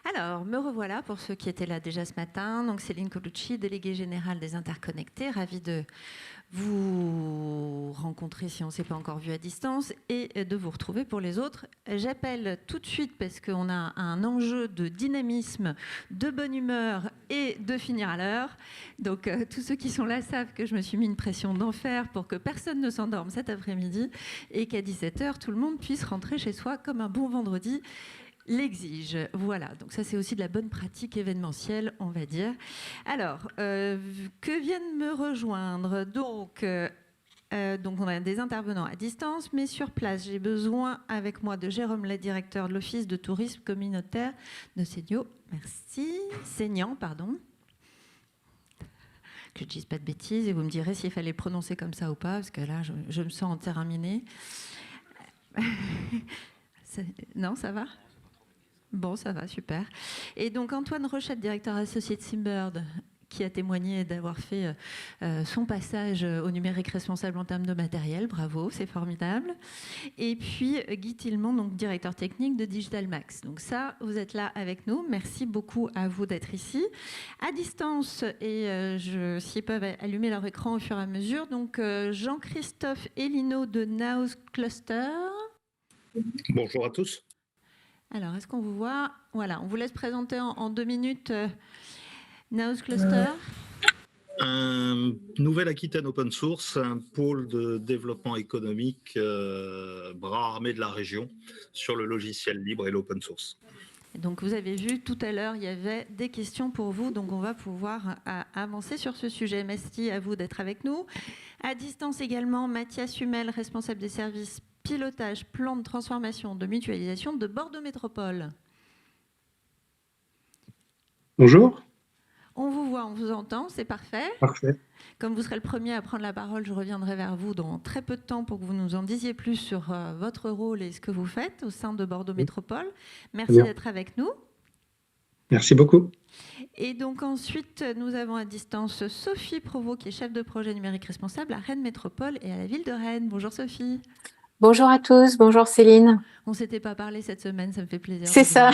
Alors, me revoilà pour ceux qui étaient là déjà ce matin. Donc, Céline Colucci, déléguée générale des Interconnectés, ravie de vous rencontrer si on ne s'est pas encore vu à distance et de vous retrouver pour les autres. J'appelle tout de suite parce qu'on a un enjeu de dynamisme, de bonne humeur et de finir à l'heure. Donc, tous ceux qui sont là savent que je me suis mis une pression d'enfer pour que personne ne s'endorme cet après-midi et qu'à 17h, tout le monde puisse rentrer chez soi comme un bon vendredi l'exige. Voilà, donc ça c'est aussi de la bonne pratique événementielle, on va dire. Alors, que viennent me rejoindre donc on a des intervenants à distance, mais sur place, j'ai besoin avec moi de Jérôme, le directeur de l'Office de tourisme communautaire de Seignan. Merci. Seignan, pardon. Que je ne dise pas de bêtises et vous me direz s'il fallait le prononcer comme ça ou pas, parce que là, je me sens terminée. Non, ça va ? Bon, ça va, super. Et donc Antoine Rochette, directeur associé de Simbird, qui a témoigné d'avoir fait son passage au numérique responsable en termes de matériel. Bravo, c'est formidable. Et puis Guy Tillemont, donc directeur technique de Digital Max. Donc ça, vous êtes là avec nous. Merci beaucoup à vous d'être ici. À distance, et s'ils peuvent allumer leur écran au fur et à mesure. Donc Jean-Christophe Elino de Naos Cluster. Bonjour à tous. Alors, est-ce qu'on vous voit ? Voilà, on vous laisse présenter en 2 minutes Naos Cluster. Un Nouvelle-Aquitaine open source, un pôle de développement économique, bras armé de la région sur le logiciel libre et l'open source. Donc vous avez vu tout à l'heure, il y avait des questions pour vous, donc on va pouvoir avancer sur ce sujet. Merci à vous d'être avec nous. À distance également, Mathias Hummel, responsable des services pilotage, plan de transformation, de mutualisation de Bordeaux Métropole. Bonjour. On vous voit, on vous entend, c'est parfait. Parfait. Comme vous serez le premier à prendre la parole, je reviendrai vers vous dans très peu de temps pour que vous nous en disiez plus sur votre rôle et ce que vous faites au sein de Bordeaux Métropole. Merci d'être avec nous. Merci beaucoup. Et donc ensuite, nous avons à distance Sophie Provost, qui est chef de projet numérique responsable à Rennes Métropole et à la ville de Rennes. Bonjour Sophie. Bonjour à tous, bonjour Céline. On ne s'était pas parlé cette semaine, ça me fait plaisir. C'est ça.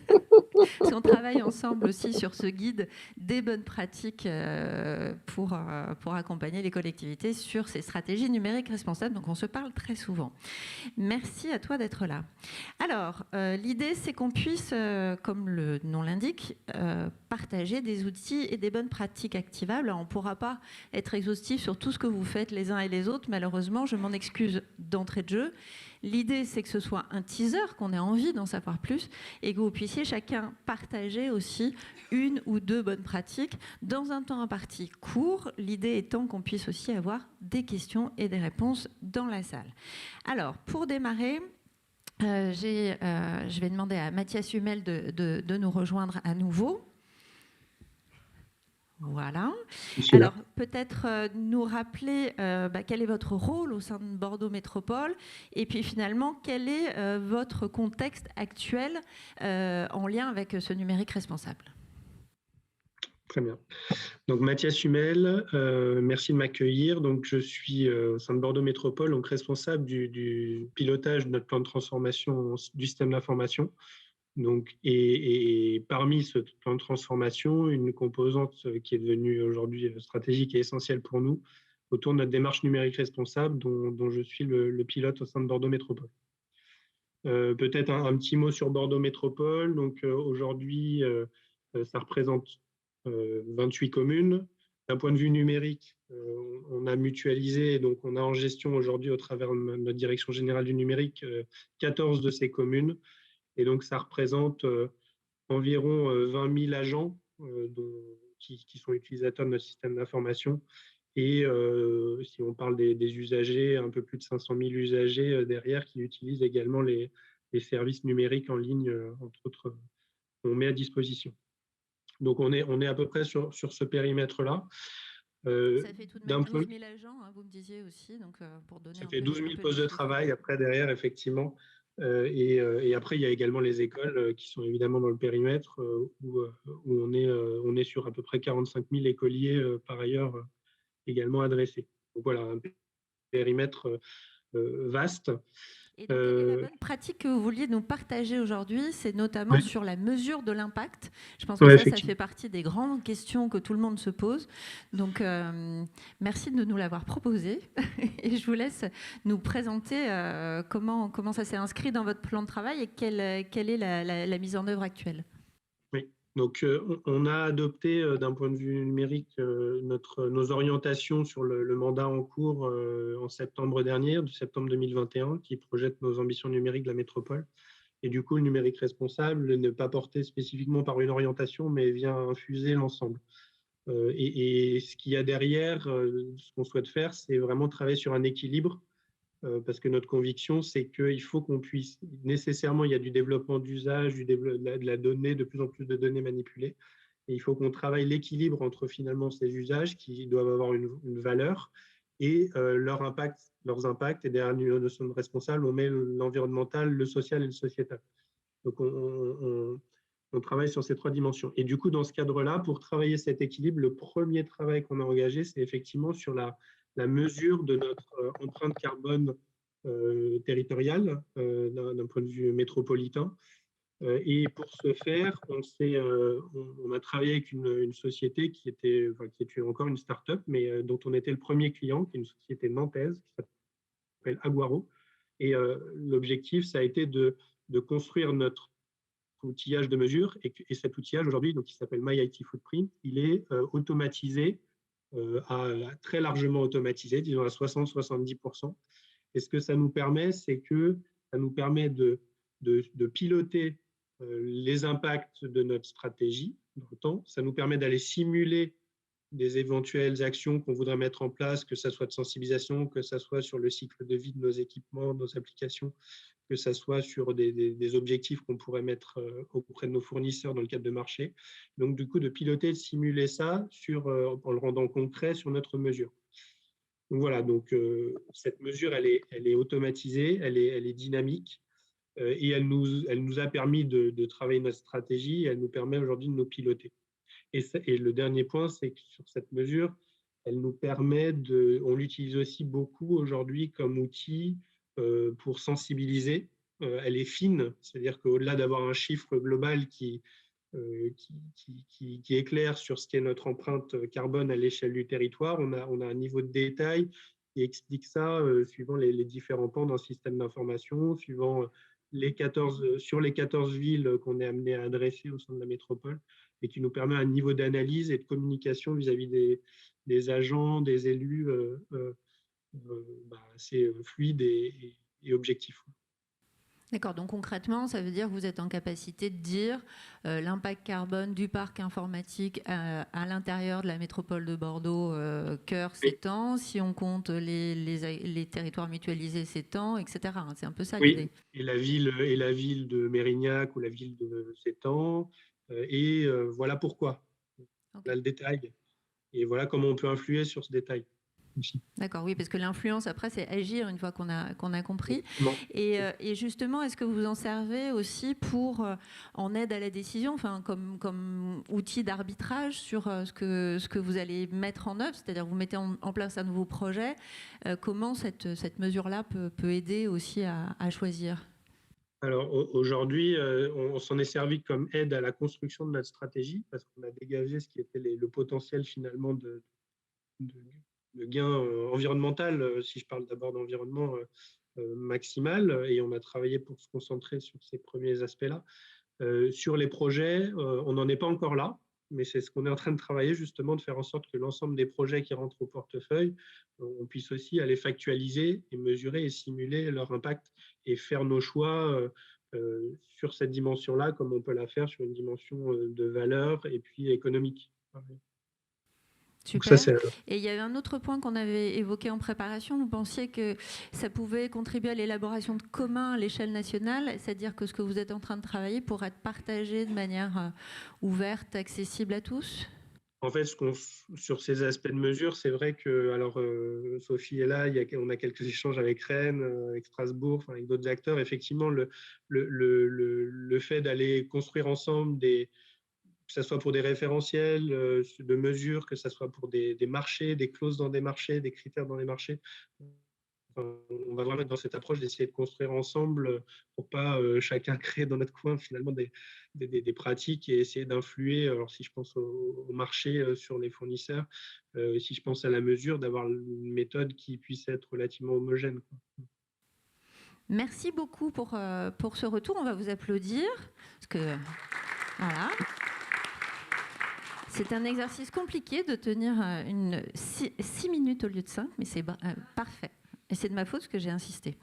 Parce qu'on travaille ensemble aussi sur ce guide des bonnes pratiques pour accompagner les collectivités sur ces stratégies numériques responsables. Donc on se parle très souvent. Merci à toi d'être là. Alors, l'idée, c'est qu'on puisse, comme le nom l'indique, partager des outils et des bonnes pratiques activables. Alors, on ne pourra pas être exhaustif sur tout ce que vous faites les uns et les autres. Malheureusement, je m'en excuse d'entrée de jeu. L'idée, c'est que ce soit un teaser, qu'on ait envie d'en savoir plus et que vous puissiez chacun partager aussi une ou deux bonnes pratiques dans un temps imparti court. L'idée étant qu'on puisse aussi avoir des questions et des réponses dans la salle. Alors, pour démarrer, je vais demander à Mathias Hummel de nous rejoindre à nouveau. Voilà. Alors, peut-être nous rappeler quel est votre rôle au sein de Bordeaux Métropole et puis finalement, quel est votre contexte actuel en lien avec ce numérique responsable. Très bien. Donc, Mathias Hummel, merci de m'accueillir. Donc, je suis au sein de Bordeaux Métropole, donc responsable du pilotage de notre plan de transformation du système d'information. Donc, et parmi ce plan de transformation, une composante qui est devenue aujourd'hui stratégique et essentielle pour nous, autour de notre démarche numérique responsable, dont je suis le pilote au sein de Bordeaux Métropole. Peut-être un petit mot sur Bordeaux Métropole. Donc, aujourd'hui, ça représente 28 communes. D'un point de vue numérique, on a mutualisé, donc on a en gestion aujourd'hui, au travers de notre direction générale du numérique, 14 de ces communes. Et donc, ça représente environ 20 000 agents qui sont utilisateurs de notre système d'information. Et si on parle des usagers, un peu plus de 500 000 usagers derrière qui utilisent également les services numériques en ligne, entre autres, qu'on met à disposition. Donc, on est à peu près sur ce périmètre-là. Ça fait tout de même 12 000 agents, hein, vous me disiez aussi. Donc, pour donner ça fait 12 000 postes de travail après derrière, effectivement. Et après, il y a également les écoles qui sont évidemment dans le périmètre où on est sur à peu près 45 000 écoliers par ailleurs également adressés. Donc voilà, un périmètre vaste. Et donc, quelle est la bonne pratique que vous vouliez nous partager aujourd'hui? C'est notamment Ouais, sur la mesure de l'impact. Je pense que ouais, ça effectivement. fait partie des grandes questions que tout le monde se pose. Donc, merci de nous l'avoir proposé. Et je vous laisse nous présenter comment ça s'est inscrit dans votre plan de travail et quelle est la mise en œuvre actuelle. Oui. Donc, on a adopté d'un point de vue numérique nos orientations sur le mandat en cours en septembre dernier, de septembre 2021, qui projette nos ambitions numériques de la métropole. Et du coup, le numérique responsable n'est pas porté spécifiquement par une orientation, mais vient infuser l'ensemble. Et ce qu'il y a derrière, ce qu'on souhaite faire, c'est vraiment travailler sur un équilibre parce que notre conviction, c'est qu'il faut qu'on puisse, nécessairement, il y a du développement d'usage, de la donnée, de plus en plus de données manipulées, et il faut qu'on travaille l'équilibre entre finalement ces usages qui doivent avoir une valeur et leurs impacts, et derrière la notion de responsable, on met l'environnemental, le social et le sociétal. Donc, on travaille sur ces trois dimensions. Et du coup, dans ce cadre-là, pour travailler cet équilibre, le premier travail qu'on a engagé, c'est effectivement sur la mesure de notre empreinte carbone territoriale d'un point de vue métropolitain. Et pour ce faire, on a travaillé avec une société qui est encore une start-up, mais dont on était le premier client, qui est une société nantaise qui s'appelle Aguaro. Et l'objectif, ça a été de construire notre outillage de mesure, et cet outillage aujourd'hui, donc qui s'appelle MyIT Footprint, il est automatisé, très largement automatisé, disons à 60-70%. Et ce que ça nous permet, c'est que ça nous permet de piloter les impacts de notre stratégie dans le temps. Ça nous permet d'aller simuler des éventuelles actions qu'on voudrait mettre en place, que ce soit de sensibilisation, que ce soit sur le cycle de vie de nos équipements, de nos applications, que ce soit sur des objectifs qu'on pourrait mettre auprès de nos fournisseurs dans le cadre de marché. Donc, du coup, de piloter, de simuler ça en le rendant concret sur notre mesure. Donc, voilà, donc, cette mesure, elle est automatisée, elle est dynamique et elle nous a permis de travailler notre stratégie, et elle nous permet aujourd'hui de nous piloter. Et le dernier point, c'est que sur cette mesure, elle nous permet on l'utilise aussi beaucoup aujourd'hui comme outil pour sensibiliser. Elle est fine, c'est-à-dire qu'au-delà d'avoir un chiffre global qui éclaire sur ce qu'est notre empreinte carbone à l'échelle du territoire, on a un niveau de détail qui explique ça suivant les différents pans d'un système d'information, suivant sur les 14 villes qu'on est amené à adresser au sein de la métropole, et qui nous permet un niveau d'analyse et de communication vis-à-vis des agents, des élus assez fluide et objectif. D'accord, donc concrètement, ça veut dire que vous êtes en capacité de dire l'impact carbone du parc informatique à l'intérieur de la métropole de Bordeaux, cœur, s'étend, si on compte les territoires mutualisés, s'étend, etc. C'est un peu ça l'idée. Et la ville de Mérignac ou la ville de Sétan, et voilà pourquoi. Okay. Là, le détail, et voilà comment on peut influer sur ce détail. D'accord, oui, parce que l'influence, après, c'est agir une fois qu'on a compris. Et justement, est-ce que vous en servez aussi en aide à la décision, enfin, comme outil d'arbitrage sur ce que vous allez mettre en œuvre, c'est-à-dire vous mettez en place un nouveau projet, comment cette mesure-là peut aider aussi à choisir ? Alors aujourd'hui, on s'en est servi comme aide à la construction de notre stratégie, parce qu'on a dégagé ce qui était le potentiel finalement de gain environnemental, si je parle d'abord d'environnement maximal, et on a travaillé pour se concentrer sur ces premiers aspects-là. Sur les projets, on n'en est pas encore là, mais c'est ce qu'on est en train de travailler, justement, de faire en sorte que l'ensemble des projets qui rentrent au portefeuille, on puisse aussi aller factualiser et mesurer et simuler leur impact et faire nos choix sur cette dimension-là, comme on peut la faire sur une dimension de valeur et puis économique. Super. Ça, et il y avait un autre point qu'on avait évoqué en préparation. Vous pensiez que ça pouvait contribuer à l'élaboration de communs à l'échelle nationale, c'est-à-dire que ce que vous êtes en train de travailler pourrait être partagé de manière ouverte, accessible à tous ? En fait, sur ces aspects de mesure, c'est vrai que, alors Sophie est là, on a quelques échanges avec Rennes, avec Strasbourg, enfin, avec d'autres acteurs. Effectivement, le fait d'aller construire ensemble que ce soit pour des référentiels de mesure, que ce soit pour des marchés, des clauses dans des marchés, des critères dans les marchés, on va vraiment être dans cette approche d'essayer de construire ensemble pour pas chacun créer dans notre coin finalement des pratiques et essayer d'influer. Alors si je pense au marché sur les fournisseurs, si je pense à la mesure, d'avoir une méthode qui puisse être relativement homogène, quoi. Merci beaucoup pour ce retour. On va vous applaudir. Parce que, voilà. C'est un exercice compliqué de tenir 6 minutes au lieu de 5, mais c'est parfait. Et c'est de ma faute parce que j'ai insisté.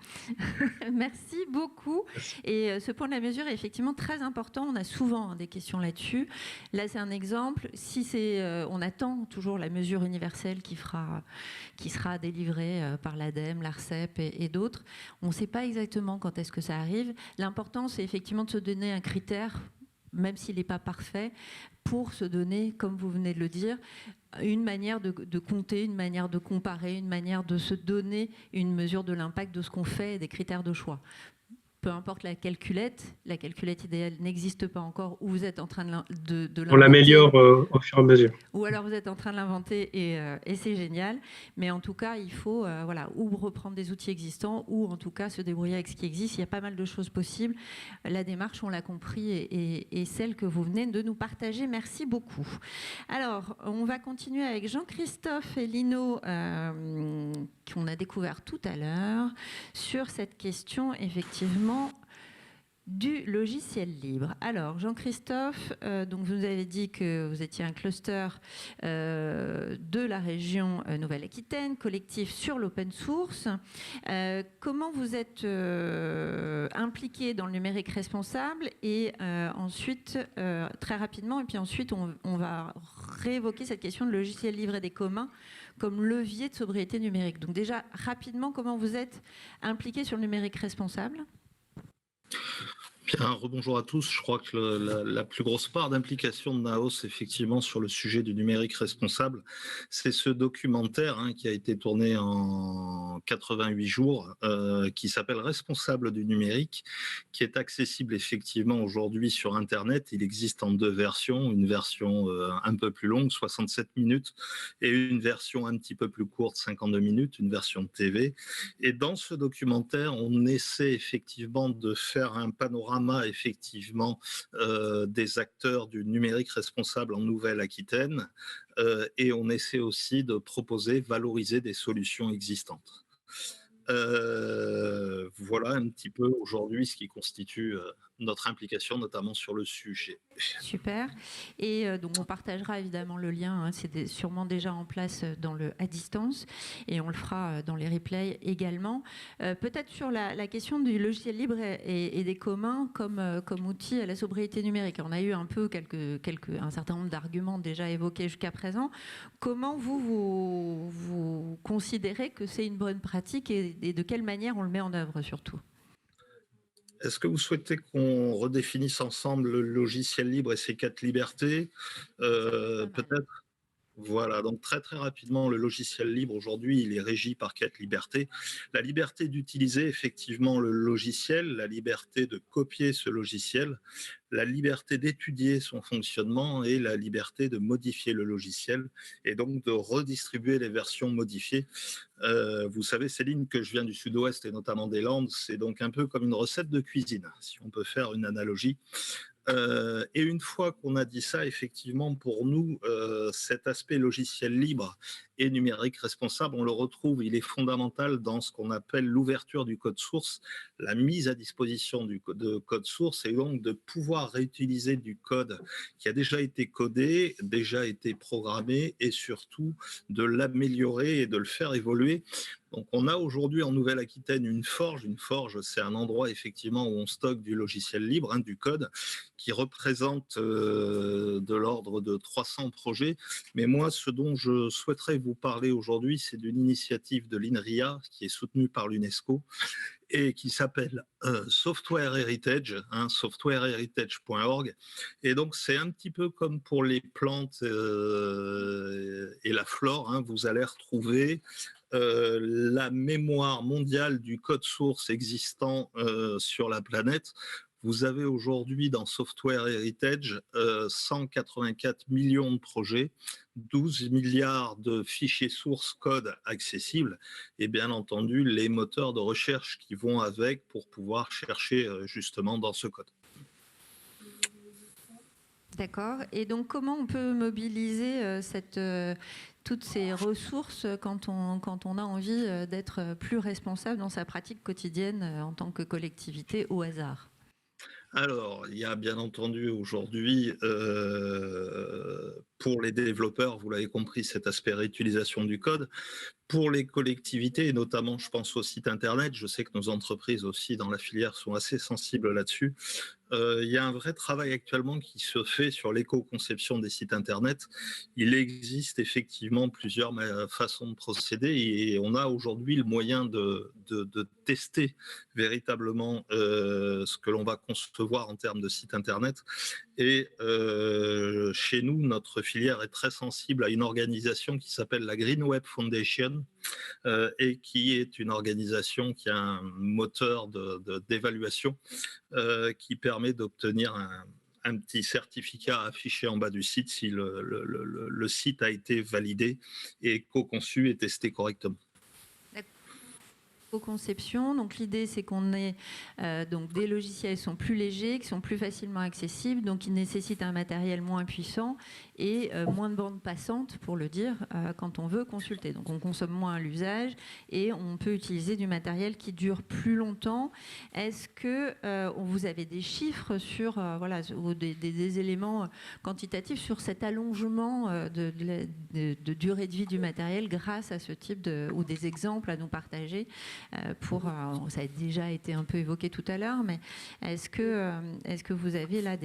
Merci beaucoup. Et ce point de la mesure est effectivement très important. On a souvent des questions là-dessus. Là, c'est un exemple. Si on attend toujours la mesure universelle qui sera délivrée par l'ADEME, l'ARCEP et d'autres, on ne sait pas exactement quand est-ce que ça arrive. L'important, c'est effectivement de se donner un critère, même s'il n'est pas parfait, pour se donner, comme vous venez de le dire, une manière de compter, une manière de comparer, une manière de se donner une mesure de l'impact de ce qu'on fait et des critères de choix. Peu importe la calculette idéale n'existe pas encore, ou vous êtes en train de l'inventer. On l'améliore au fur et à mesure. Ou alors vous êtes en train de l'inventer et c'est génial. Mais en tout cas, il faut ou reprendre des outils existants ou en tout cas se débrouiller avec ce qui existe. Il y a pas mal de choses possibles. La démarche, on l'a compris, et celle que vous venez de nous partager. Merci beaucoup. Alors, on va continuer avec Jean-Christophe et Lino, qu'on a découvert tout à l'heure, sur cette question, effectivement, du logiciel libre. Alors, Jean-Christophe, donc vous nous avez dit que vous étiez un cluster de la région Nouvelle-Aquitaine, collectif sur l'open source. Comment vous êtes impliqué dans le numérique responsable? Et ensuite, très rapidement, et puis ensuite, on va réévoquer cette question de logiciel libre et des communs comme levier de sobriété numérique. Donc déjà, rapidement, comment vous êtes impliqué sur le numérique responsable? Bien, rebonjour à tous. Je crois que la plus grosse part d'implication de Naos, effectivement, sur le sujet du numérique responsable, c'est ce documentaire qui a été tourné en 88 jours, qui s'appelle Responsable du numérique, qui est accessible effectivement aujourd'hui sur Internet. Il existe en 2 versions, une version un peu plus longue, 67 minutes, et une version un petit peu plus courte, 52 minutes, une version TV. Et dans ce documentaire, on essaie effectivement de faire un panorama effectivement des acteurs du numérique responsable en Nouvelle-Aquitaine et on essaie aussi de proposer, valoriser des solutions existantes. Voilà un petit peu aujourd'hui ce qui constitue notre implication, notamment sur le sujet. Super. Et donc on partagera évidemment le lien, c'est sûrement déjà en place à distance, et on le fera dans les replays également. Peut-être sur la question du logiciel libre et des communs comme outil à la sobriété numérique. On a eu un peu un certain nombre d'arguments déjà évoqués jusqu'à présent. Comment vous considérez que c'est une bonne pratique et de quelle manière on le met en œuvre surtout? Est-ce que vous souhaitez qu'on redéfinisse ensemble le logiciel libre et ses 4 libertés? Peut-être. Voilà, donc très très rapidement, le logiciel libre aujourd'hui, il est régi par 4 libertés. La liberté d'utiliser effectivement le logiciel, la liberté de copier ce logiciel, la liberté d'étudier son fonctionnement et la liberté de modifier le logiciel et donc de redistribuer les versions modifiées. Vous savez, Céline, que je viens du sud-ouest et notamment des Landes, c'est donc un peu comme une recette de cuisine, si on peut faire une analogie. Et une fois qu'on a dit ça, effectivement, pour nous, cet aspect logiciel libre et numérique responsable, on le retrouve, il est fondamental dans ce qu'on appelle l'ouverture du code source, la mise à disposition de code source et donc de pouvoir réutiliser du code qui a déjà été codé, déjà été programmé et surtout de l'améliorer et de le faire évoluer. Donc, on a aujourd'hui en Nouvelle-Aquitaine une forge. Une forge, c'est un endroit effectivement où on stocke du logiciel libre, du code, qui représente de l'ordre de 300 projets. Mais moi, ce dont je souhaiterais vous parler aujourd'hui, c'est d'une initiative de l'INRIA qui est soutenue par l'UNESCO et qui s'appelle Software Heritage, softwareheritage.org. Et donc, c'est un petit peu comme pour les plantes et la flore. Vous allez retrouver la mémoire mondiale du code source existant sur la planète. Vous avez aujourd'hui dans Software Heritage 184 millions de projets, 12 milliards de fichiers sources code accessibles et bien entendu les moteurs de recherche qui vont avec pour pouvoir chercher justement dans ce code. D'accord. Et donc, comment on peut mobiliser toutes ces ressources quand on a envie d'être plus responsable dans sa pratique quotidienne en tant que collectivité au hasard? Alors, il y a bien entendu aujourd'hui, pour les développeurs, vous l'avez compris, cet aspect réutilisation du code. Pour les collectivités, et notamment, je pense au site internet, je sais que nos entreprises aussi dans la filière sont assez sensibles là-dessus. Il y a un vrai travail actuellement qui se fait sur l'éco-conception des sites internet. Il existe effectivement plusieurs façons de procéder et on a aujourd'hui le moyen de tester véritablement ce que l'on va concevoir en termes de site internet. Et chez nous, notre filière est très sensible à une organisation qui s'appelle la Green Web Foundation et qui est une organisation qui a un moteur d'évaluation qui permet d'obtenir un petit certificat affiché en bas du site si le site a été validé et co-conçu et testé correctement. Conception. Donc l'idée c'est qu'on ait donc des logiciels qui sont plus légers, qui sont plus facilement accessibles, donc qui nécessitent un matériel moins puissant et moins de bandes passantes pour le dire quand on veut consulter. Donc on consomme moins à l'usage et on peut utiliser du matériel qui dure plus longtemps. Est-ce que vous avez des chiffres sur voilà, ou des éléments quantitatifs sur cet allongement de durée de vie du matériel grâce à ce type ou des exemples à nous partager? Ça a déjà été un peu évoqué tout à l'heure, mais est-ce que vous avez là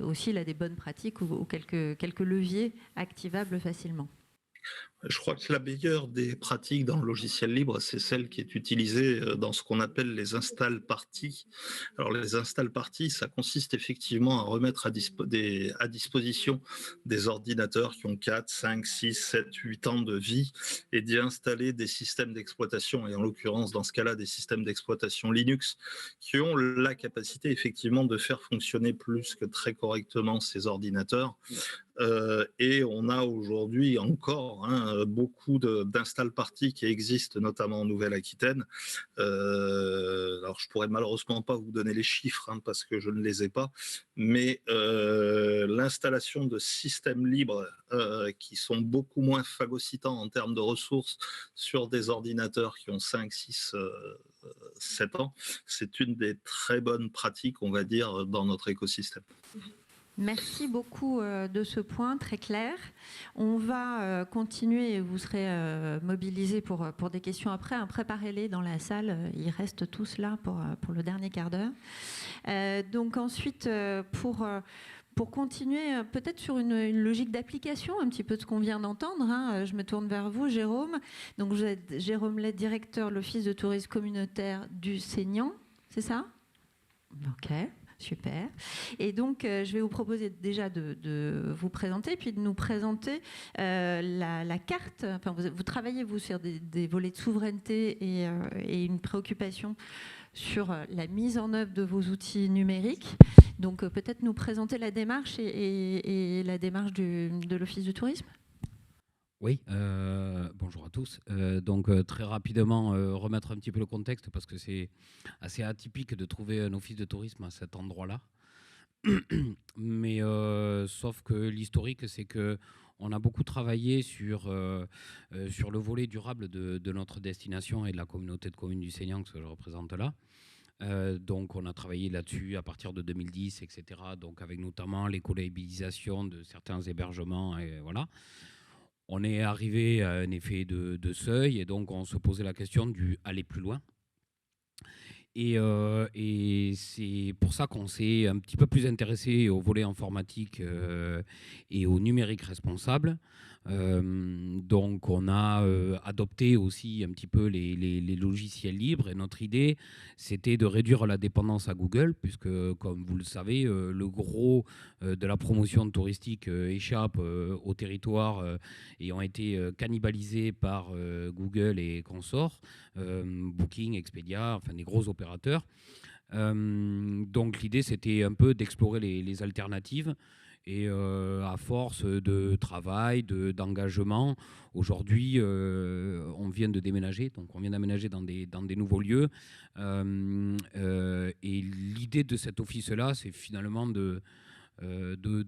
aussi des bonnes pratiques ou quelques leviers activables facilement? Je crois que la meilleure des pratiques dans le logiciel libre, c'est celle qui est utilisée dans ce qu'on appelle les install parties. Alors les install parties, ça consiste effectivement à remettre à disposition des ordinateurs qui ont 4, 5, 6, 7, 8 ans de vie et d'y installer des systèmes d'exploitation, et en l'occurrence dans ce cas-là des systèmes d'exploitation Linux qui ont la capacité effectivement de faire fonctionner plus que très correctement ces ordinateurs. Et on a aujourd'hui encore beaucoup d'install parties qui existent, notamment en Nouvelle-Aquitaine. Alors, je pourrais malheureusement pas vous donner les chiffres parce que je ne les ai pas, mais l'installation de systèmes libres qui sont beaucoup moins phagocytants en termes de ressources sur des ordinateurs qui ont 5, 6, 7 ans, c'est une des très bonnes pratiques, on va dire, dans notre écosystème. Merci beaucoup de ce point très clair. On va continuer et vous serez mobilisés pour des questions après. Préparez-les dans la salle. Ils restent tous là pour le dernier quart d'heure. Donc ensuite, pour continuer peut-être sur une logique d'application, un petit peu de ce qu'on vient d'entendre, je me tourne vers vous, Jérôme. Donc vous êtes Jérôme Lett, directeur de l'Office de tourisme communautaire du Seignan, c'est ça? Ok. Super. Et donc, je vais vous proposer déjà de vous présenter, puis de nous présenter la carte. Enfin, vous travaillez, vous, sur des volets de souveraineté et une préoccupation sur la mise en œuvre de vos outils numériques. Donc, peut-être nous présenter la démarche et la démarche de l'Office du tourisme. Oui, bonjour à tous. Donc très rapidement, remettre un petit peu le contexte parce que c'est assez atypique de trouver un office de tourisme à cet endroit-là. Mais sauf que l'historique, c'est qu'on a beaucoup travaillé sur le volet durable de notre destination et de la communauté de communes du Seignan que je représente là. Donc on a travaillé là-dessus à partir de 2010, etc. Donc avec notamment l'éco-labellisation de certains hébergements et voilà. On est arrivé à un effet de seuil et donc on se posait la question du aller plus loin. Et c'est pour ça qu'on s'est un petit peu plus intéressé au volet informatique et au numérique responsable. Donc on a adopté aussi un petit peu les logiciels libres et notre idée c'était de réduire la dépendance à Google puisque comme vous le savez le gros de la promotion touristique échappe au territoire et ont été cannibalisés par Google et consorts, Booking, Expedia, enfin des gros opérateurs. Donc l'idée, c'était un peu d'explorer les alternatives. Et à force de travail, d'engagement, aujourd'hui, on vient de déménager. Donc on vient d'aménager dans des nouveaux lieux. Et l'idée de cet office-là, c'est finalement de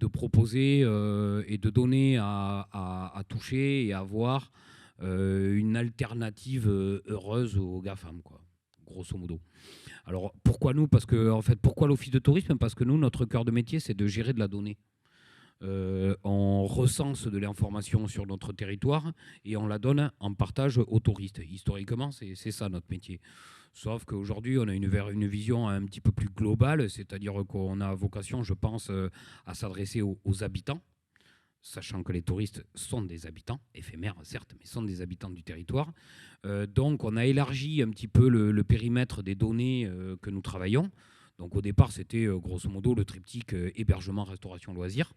proposer et de donner à toucher et à voir une alternative heureuse aux GAFAM, quoi, grosso modo. Alors pourquoi nous? Parce que, en fait, pourquoi l'office de tourisme? Parce que nous, notre cœur de métier, c'est de gérer de la donnée. On recense de l'information sur notre territoire et on la donne en partage aux touristes. Historiquement, c'est ça notre métier. Sauf qu'aujourd'hui, on a une vision un petit peu plus globale, c'est-à-dire qu'on a vocation, je pense, à s'adresser aux habitants, sachant que les touristes sont des habitants, éphémères certes, mais sont des habitants du territoire. Donc on a élargi un petit peu le périmètre des données que nous travaillons. Donc au départ, c'était grosso modo le triptyque hébergement, restauration, loisirs.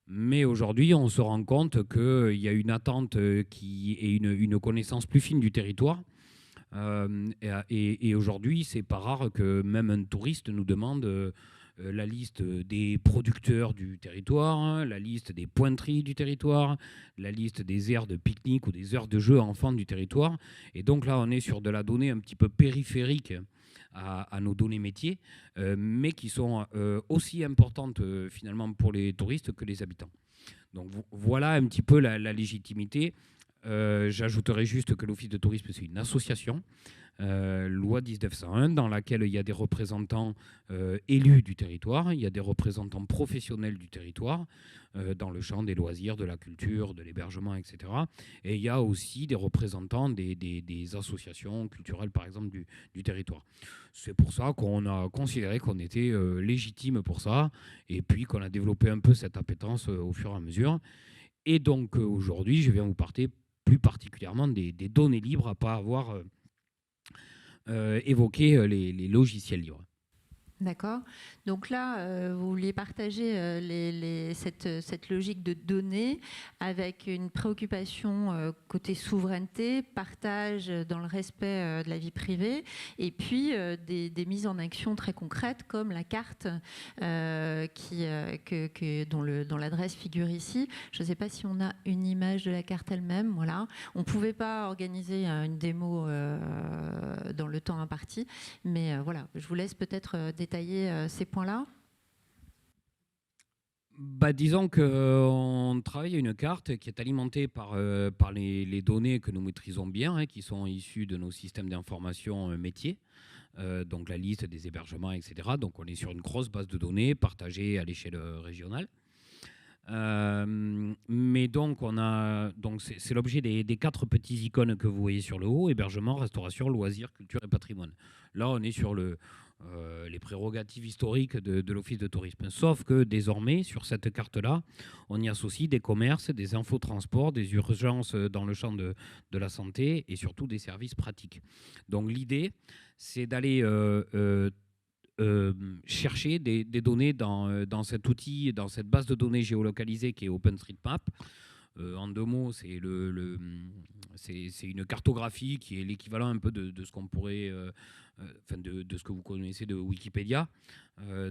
Mais aujourd'hui, on se rend compte qu'il y a une attente qui est une connaissance plus fine du territoire. Et aujourd'hui, c'est pas rare que même un touriste nous demande la liste des producteurs du territoire, hein, la liste des pointeries du territoire, la liste des aires de pique-nique ou des heures de jeu enfants du territoire. Et donc là, on est sur de la donnée un petit peu périphérique à nos données métiers, mais qui sont aussi importantes finalement pour les touristes que les habitants. Donc voilà un petit peu la légitimité. J'ajouterai juste que l'Office de tourisme, c'est une association, loi 1901, dans laquelle il y a des représentants élus du territoire, il y a des représentants professionnels du territoire, dans le champ des loisirs, de la culture, de l'hébergement, etc. Et il y a aussi des représentants des associations culturelles, par exemple, du territoire. C'est pour ça qu'on a considéré qu'on était légitime pour ça, et puis qu'on a développé un peu cette appétence au fur et à mesure. Et donc aujourd'hui, je viens vous parler plus particulièrement des données libres, à ne pas avoir évoqué les logiciels libres. D'accord. Donc là, vous vouliez partager cette logique de données avec une préoccupation côté souveraineté, partage dans le respect de la vie privée, et puis des mises en action très concrètes comme la carte dont l'adresse figure ici. Je ne sais pas si on a une image de la carte elle-même. Voilà. On ne pouvait pas organiser une démo dans le temps imparti, mais voilà, je vous laisse peut-être détailler ces points-là. Disons qu'on travaille à une carte qui est alimentée par les données que nous maîtrisons bien, hein, qui sont issues de nos systèmes d'information métiers, donc la liste des hébergements, etc. Donc on est sur une grosse base de données partagée à l'échelle régionale. Mais donc, c'est l'objet des 4 petits icônes que vous voyez sur le haut: hébergement, restauration, loisirs, culture et patrimoine. Là, on est sur les prérogatives historiques de l'Office de tourisme. Sauf que désormais, sur cette carte-là, on y associe des commerces, des infotransports, des urgences dans le champ de la santé et surtout des services pratiques. Donc l'idée, c'est d'aller chercher des données dans cet outil, dans cette base de données géolocalisée qui est OpenStreetMap. En 2 mots, c'est une cartographie qui est l'équivalent un peu de ce qu'on pourrait, de ce que vous connaissez de Wikipédia.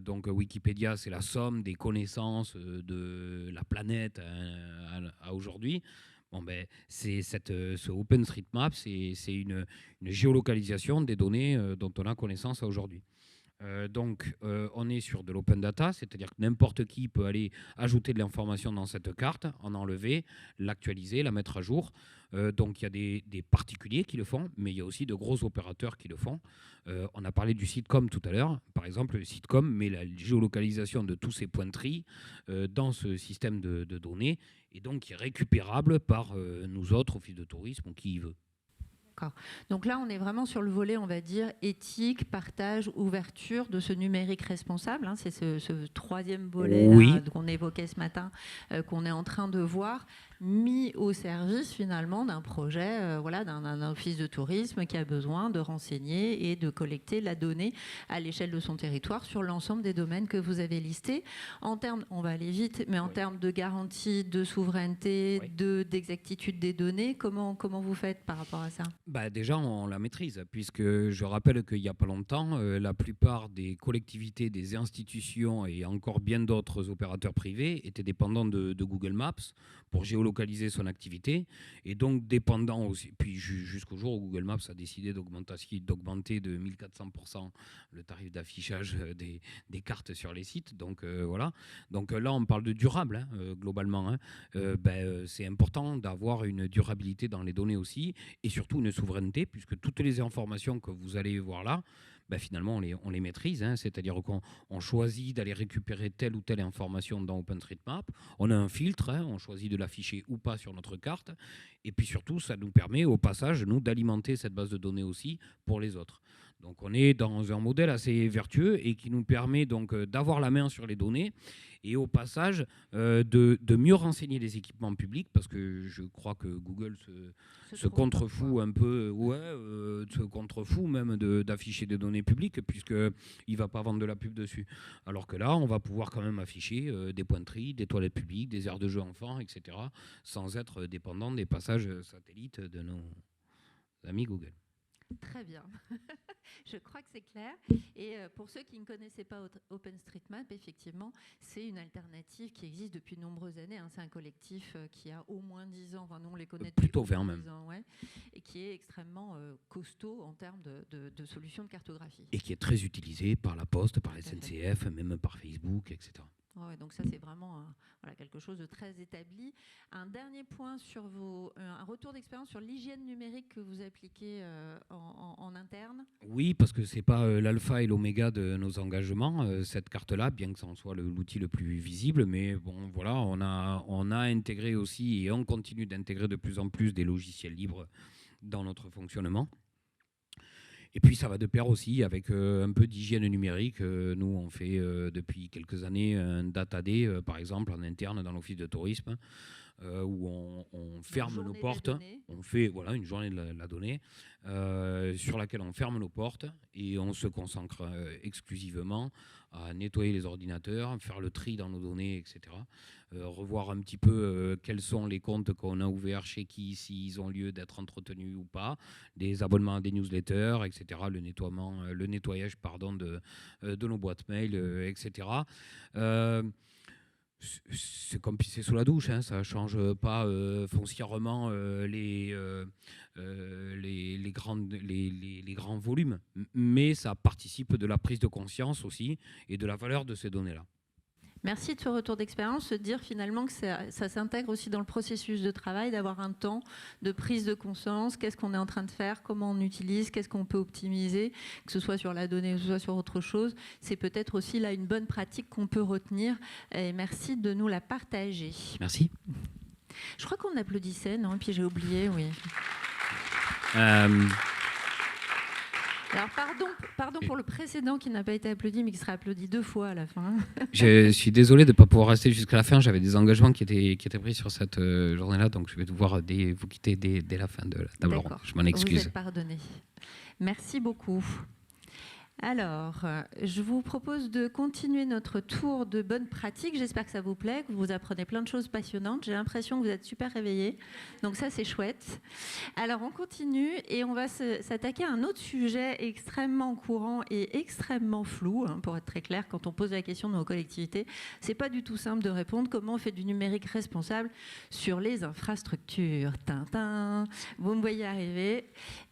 Donc Wikipédia, c'est la somme des connaissances de la planète à aujourd'hui. Ce OpenStreetMap, c'est une géolocalisation des données dont on a connaissance aujourd'hui. Donc, on est sur de l'open data, c'est-à-dire que n'importe qui peut aller ajouter de l'information dans cette carte, en enlever, l'actualiser, la mettre à jour. Donc, il y a des particuliers qui le font, mais il y a aussi de gros opérateurs qui le font. On a parlé du Sitcom tout à l'heure. Par exemple, le Sitcom met la géolocalisation de tous ces pointeries dans ce système de données, et donc qui est récupérable par nous autres, Office de tourisme, ou qui y veut. Donc là, on est vraiment sur le volet, on va dire, éthique, partage, ouverture de ce numérique responsable. Hein, c'est ce 3e volet oui. qu'on évoquait ce matin, qu'on est en train de voir. mis au service finalement d'un projet, d'un office de tourisme qui a besoin de renseigner et de collecter la donnée à l'échelle de son territoire sur l'ensemble des domaines que vous avez listés. En termes, on va aller vite, mais en termes de garantie, de souveraineté, d'exactitude des données, comment vous faites par rapport à ça ? Déjà, on la maîtrise, puisque je rappelle qu'il n'y a pas longtemps, la plupart des collectivités, des institutions et encore bien d'autres opérateurs privés étaient dépendants de Google Maps pour géolocaliser son activité, et donc dépendant aussi, puis jusqu'au jour où Google Maps a décidé d'augmenter de 1400% le tarif d'affichage des cartes sur les sites. Donc voilà. Donc là, on parle de durable, globalement. C'est important d'avoir une durabilité dans les données aussi, et surtout une souveraineté, puisque toutes les informations que vous allez voir là, finalement, on les maîtrise. C'est-à-dire qu'on choisit d'aller récupérer telle ou telle information dans OpenStreetMap. On a un filtre, on choisit de l'afficher ou pas sur notre carte. Et puis surtout, ça nous permet au passage, nous, d'alimenter cette base de données aussi pour les autres. Donc on est dans un modèle assez vertueux et qui nous permet donc d'avoir la main sur les données et au passage de mieux renseigner les équipements publics, parce que je crois que Google se contrefout un peu, se contrefout même d'afficher des données publiques, puisqu'il ne va pas vendre de la pub dessus. Alors que là, on va pouvoir quand même afficher des pointeries, des toilettes publiques, des aires de jeux enfants, etc., sans être dépendant des passages satellites de nos amis Google. Très bien. Je crois que c'est clair. Et pour ceux qui ne connaissaient pas OpenStreetMap, effectivement, c'est une alternative qui existe depuis de nombreuses années. C'est un collectif qui a au moins 10 ans. Enfin, nous, on les connaît depuis plutôt 20 même. 10 ans, et qui est extrêmement costaud en termes de solutions de cartographie. Et qui est très utilisé par la Poste, par la SNCF, même par Facebook, etc. Ouais, donc ça, c'est vraiment quelque chose de très établi. Un dernier point sur un retour d'expérience sur l'hygiène numérique que vous appliquez en interne. Oui, parce que ce n'est pas l'alpha et l'oméga de nos engagements, cette carte-là, bien que ça en soit l'outil le plus visible. Mais bon, voilà, on a intégré aussi et on continue d'intégrer de plus en plus des logiciels libres dans notre fonctionnement. Et puis ça va de pair aussi avec un peu d'hygiène numérique. Nous, on fait depuis quelques années un data day, par exemple, en interne dans l'office de tourisme, où on ferme nos portes. On fait une journée de la donnée sur laquelle on ferme nos portes et on se consacre exclusivement à nettoyer les ordinateurs, faire le tri dans nos données, etc. Revoir un petit peu quels sont les comptes qu'on a ouverts chez qui, s'ils ont lieu d'être entretenus ou pas, des abonnements à des newsletters, etc. Le nettoyage de nos boîtes mail, etc. C'est comme pisser sous la douche, ça ne change pas foncièrement les grands volumes, mais ça participe de la prise de conscience aussi et de la valeur de ces données-là. Merci de ce retour d'expérience, de dire finalement que ça s'intègre aussi dans le processus de travail, d'avoir un temps de prise de conscience, qu'est-ce qu'on est en train de faire, comment on utilise, qu'est-ce qu'on peut optimiser, que ce soit sur la donnée ou que ce soit sur autre chose. C'est peut-être aussi là une bonne pratique qu'on peut retenir. Et merci de nous la partager. Merci. Je crois qu'on applaudissait, non ? Et puis j'ai oublié, oui. Alors, pardon pour le précédent qui n'a pas été applaudi, mais qui sera applaudi 2 fois à la fin. Je suis désolé de ne pas pouvoir rester jusqu'à la fin. J'avais des engagements qui étaient pris sur cette journée-là, donc je vais devoir vous quitter dès la fin de la table ronde. Je m'en excuse. Vous êtes pardonné. Merci beaucoup. Alors, je vous propose de continuer notre tour de bonnes pratiques. J'espère que ça vous plaît, que vous apprenez plein de choses passionnantes. J'ai l'impression que vous êtes super réveillés. Donc ça, c'est chouette. Alors, on continue et on va s'attaquer à un autre sujet extrêmement courant et extrêmement flou. Pour être très clair, quand on pose la question de nos collectivités, c'est pas du tout simple de répondre. Comment on fait du numérique responsable sur les infrastructures ? Tintin, vous me voyez arriver.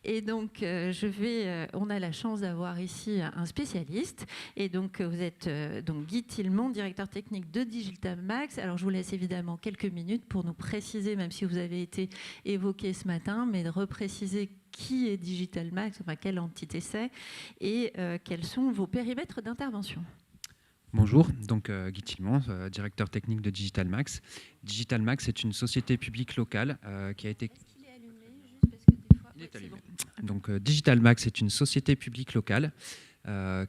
Et donc, on a la chance d'avoir ici un spécialiste. Et donc, vous êtes donc Guy Tillemont, directeur technique de Digital Max. Alors, je vous laisse évidemment quelques minutes pour nous préciser, même si vous avez été évoqué ce matin, mais de repréciser qui est Digital Max, enfin, quelle entité c'est, et quels sont vos périmètres d'intervention. Bonjour, donc Guy Tillemont, directeur technique de Digital Max. Digital Max est une société publique locale qui a été... Est-ce qu'il est allumé juste parce que des fois... Il est allumé. Donc, Digital Max est une société publique locale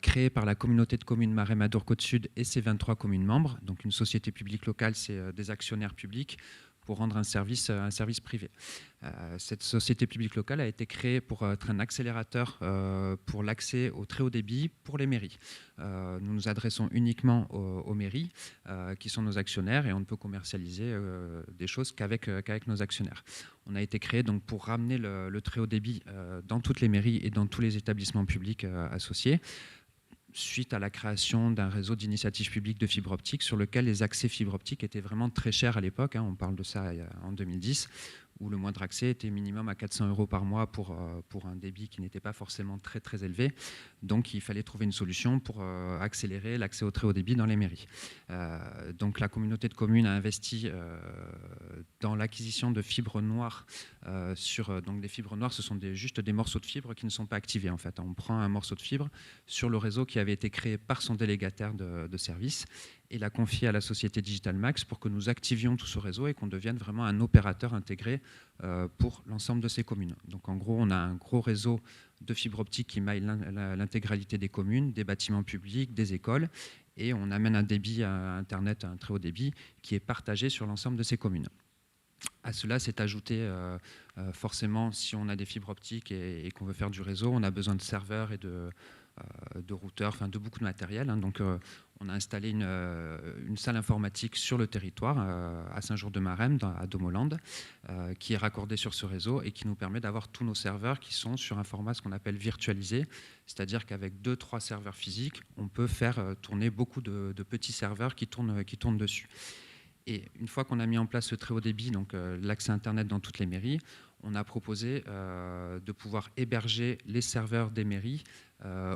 créée par la communauté de communes Marais-Madour Côte-Sud et ses 23 communes membres. Donc, une société publique locale, c'est des actionnaires publics pour rendre un service privé. Cette société publique locale a été créée pour être un accélérateur pour l'accès au très haut débit pour les mairies. Nous nous adressons uniquement aux mairies qui sont nos actionnaires et on ne peut commercialiser des choses qu'avec nos actionnaires. On a été créé donc pour ramener le très haut débit dans toutes les mairies et dans tous les établissements publics associés, suite à la création d'un réseau d'initiatives publiques de fibre optique sur lequel les accès fibre optique étaient vraiment très chers à l'époque. On parle de ça en 2010, où le moindre accès était minimum à 400 € par mois pour un débit qui n'était pas forcément très, très élevé. Donc, il fallait trouver une solution pour accélérer l'accès au très haut débit dans les mairies. Donc, la communauté de communes a investi dans l'acquisition de fibres noires. Donc, des fibres noires, ce sont juste des morceaux de fibres qui ne sont pas activés. En fait, on prend un morceau de fibre sur le réseau qui avait été créé par son délégataire de service et l'a confié à la société Digital Max pour que nous activions tout ce réseau et qu'on devienne vraiment un opérateur intégré pour l'ensemble de ces communes. Donc en gros, on a un gros réseau de fibre optique qui maille l'intégralité des communes, des bâtiments publics, des écoles, et on amène un débit à Internet, un très haut débit, qui est partagé sur l'ensemble de ces communes. À cela s'est ajouté forcément, si on a des fibres optiques et qu'on veut faire du réseau, on a besoin de serveurs et de routeurs, enfin de beaucoup de matériel. Donc on a installé une salle informatique sur le territoire à Saint-Jour-de-Maremme, à Domoland, qui est raccordée sur ce réseau et qui nous permet d'avoir tous nos serveurs qui sont sur un format ce qu'on appelle virtualisé, c'est-à-dire qu'avec 2-3 serveurs physiques, on peut faire tourner beaucoup de petits serveurs qui tournent dessus. Et une fois qu'on a mis en place ce très haut débit, donc l'accès Internet dans toutes les mairies, on a proposé de pouvoir héberger les serveurs des mairies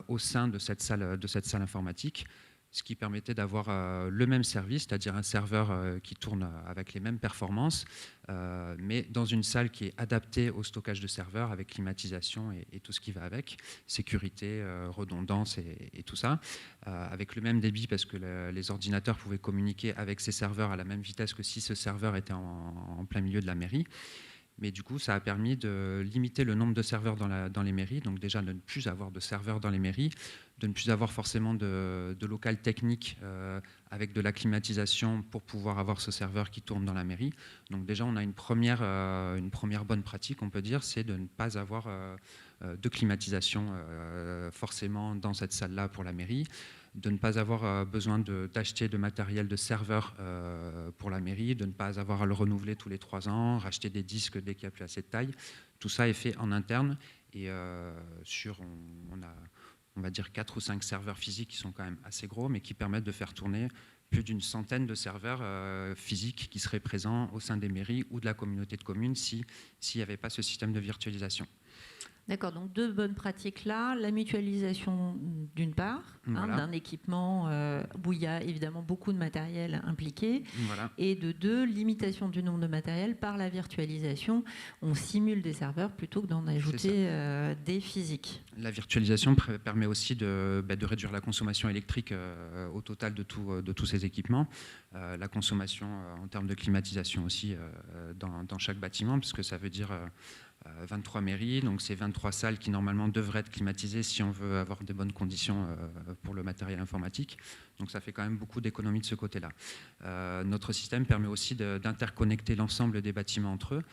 au sein de cette salle informatique, ce qui permettait d'avoir le même service, c'est-à-dire un serveur qui tourne avec les mêmes performances, mais dans une salle qui est adaptée au stockage de serveurs, avec climatisation et tout ce qui va avec, sécurité, redondance et tout ça, avec le même débit parce que les ordinateurs pouvaient communiquer avec ces serveurs à la même vitesse que si ce serveur était en plein milieu de la mairie. Mais du coup, ça a permis de limiter le nombre de serveurs dans les mairies, donc déjà de ne plus avoir de serveurs dans les mairies, de ne plus avoir forcément de local technique avec de la climatisation pour pouvoir avoir ce serveur qui tourne dans la mairie. Donc déjà, on a une première bonne pratique, on peut dire, c'est de ne pas avoir de climatisation forcément dans cette salle-là pour la mairie, de ne pas avoir besoin d'acheter de matériel de serveur pour la mairie, de ne pas avoir à le renouveler tous les 3 ans, racheter des disques dès qu'il n'y a plus assez de taille. Tout ça est fait en interne et on a, on va dire, 4 ou 5 serveurs physiques qui sont quand même assez gros, mais qui permettent de faire tourner plus d'une centaine de serveurs physiques qui seraient présents au sein des mairies ou de la communauté de communes s'il n'y avait pas ce système de virtualisation. D'accord, donc 2 bonnes pratiques là, la mutualisation d'une part, Voilà. d'un équipement où il y a évidemment beaucoup de matériel impliqué, Voilà. et de 2, limitation du nombre de matériel par la virtualisation. On simule des serveurs plutôt que d'en ajouter des physiques. La virtualisation permet aussi de réduire la consommation électrique au total de tous ces équipements, la consommation en termes de climatisation aussi dans chaque bâtiment, parce que ça veut dire 23 mairies, donc c'est 23 salles qui normalement devraient être climatisées si on veut avoir des bonnes conditions pour le matériel informatique. Donc ça fait quand même beaucoup d'économies de ce côté-là. Notre système permet aussi d'interconnecter l'ensemble des bâtiments entre eux,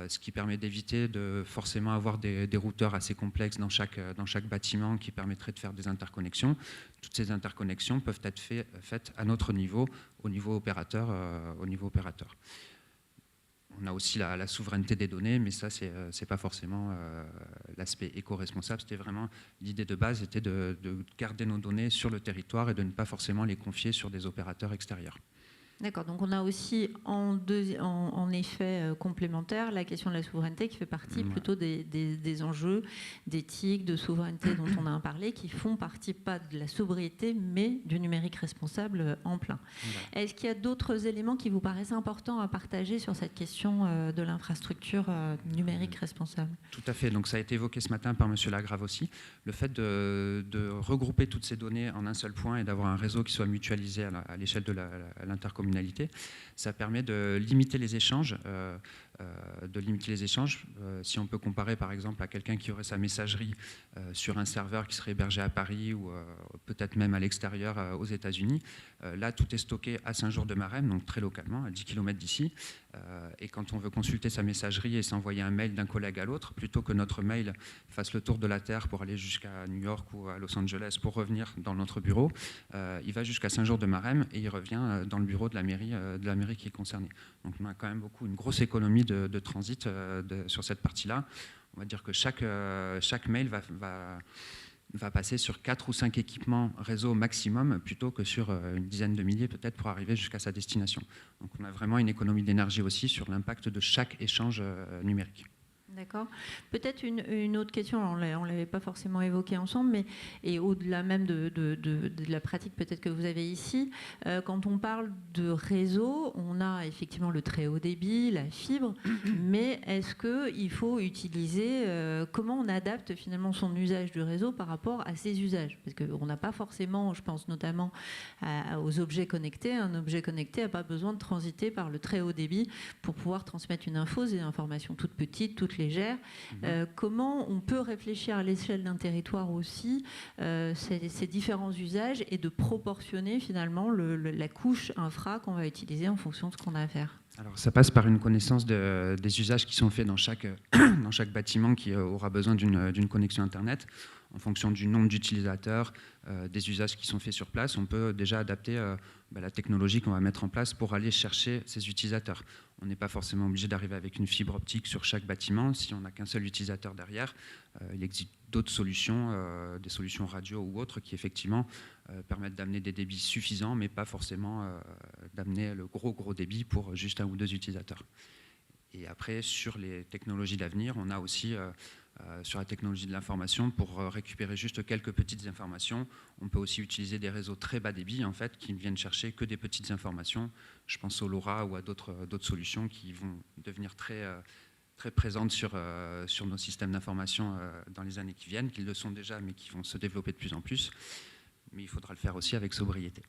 ce qui permet d'éviter de forcément avoir des routeurs assez complexes dans chaque bâtiment qui permettraient de faire des interconnexions. Toutes ces interconnexions peuvent être faites à notre niveau, au niveau opérateur. On a aussi la souveraineté des données, mais ça, c'est pas forcément l'aspect éco-responsable. C'était vraiment l'idée de base, était de garder nos données sur le territoire et de ne pas forcément les confier sur des opérateurs extérieurs. D'accord, donc on a aussi en effet complémentaire la question de la souveraineté qui fait partie plutôt des enjeux d'éthique, de souveraineté dont on a parlé, qui font partie pas de la sobriété mais du numérique responsable en plein. Voilà. Est-ce qu'il y a d'autres éléments qui vous paraissent importants à partager sur cette question de l'infrastructure numérique responsable ? Tout à fait, donc ça a été évoqué ce matin par M. Lagrave aussi. Le fait de regrouper toutes ces données en un seul point et d'avoir un réseau qui soit mutualisé à l'échelle de l'intercommunalité, ça permet de limiter les échanges. de limiter les échanges. Si on peut comparer par exemple à quelqu'un qui aurait sa messagerie sur un serveur qui serait hébergé à Paris ou peut-être même à l'extérieur aux États-Unis, là tout est stocké à Saint-Jean-de-Maresme, donc très localement, à 10 km d'ici. Et quand on veut consulter sa messagerie et s'envoyer un mail d'un collègue à l'autre, plutôt que notre mail fasse le tour de la Terre pour aller jusqu'à New York ou à Los Angeles pour revenir dans notre bureau, il va jusqu'à Saint-Jean-de-Maresme et il revient dans le bureau de la mairie qui est concernée. Donc on a quand même une grosse économie de transit sur cette partie-là. On va dire que chaque mail va passer sur 4 ou 5 équipements réseau maximum, plutôt que sur une dizaine de milliers peut-être pour arriver jusqu'à sa destination. Donc on a vraiment une économie d'énergie aussi sur l'impact de chaque échange numérique. D'accord. Peut-être une autre question, on ne l'avait pas forcément évoqué ensemble, et au-delà même de la pratique peut-être que vous avez ici, quand on parle de réseau, on a effectivement le très haut débit, la fibre, mais est-ce qu'il faut utiliser, comment on adapte finalement son usage du réseau par rapport à ses usages? Parce qu'on n'a pas forcément, je pense notamment aux objets connectés, un objet connecté n'a pas besoin de transiter par le très haut débit pour pouvoir transmettre une info, c'est des informations toutes petites, toutes légère. Comment on peut réfléchir à l'échelle d'un territoire aussi ces différents usages et de proportionner finalement la couche infra qu'on va utiliser en fonction de ce qu'on a à faire? Alors, ça passe par une connaissance des usages qui sont faits dans chaque bâtiment qui aura besoin d'une connexion Internet. En fonction du nombre d'utilisateurs, des usages qui sont faits sur place, on peut déjà adapter la technologie qu'on va mettre en place pour aller chercher ces utilisateurs. On n'est pas forcément obligé d'arriver avec une fibre optique sur chaque bâtiment. Si on n'a qu'un seul utilisateur derrière, il existe d'autres solutions, des solutions radio ou autres, qui effectivement permettent d'amener des débits suffisants, mais pas forcément d'amener le gros débit pour juste un ou deux utilisateurs. Et après, sur les technologies d'avenir, on a aussi, sur la technologie de l'information, pour récupérer juste quelques petites informations, on peut aussi utiliser des réseaux très bas débit, en fait, qui ne viennent chercher que des petites informations. Je pense au LoRa ou à d'autres solutions qui vont devenir très présentes sur nos systèmes d'information dans les années qui viennent, qu'ils le sont déjà, mais qui vont se développer de plus en plus. Mais il faudra le faire aussi avec sobriété.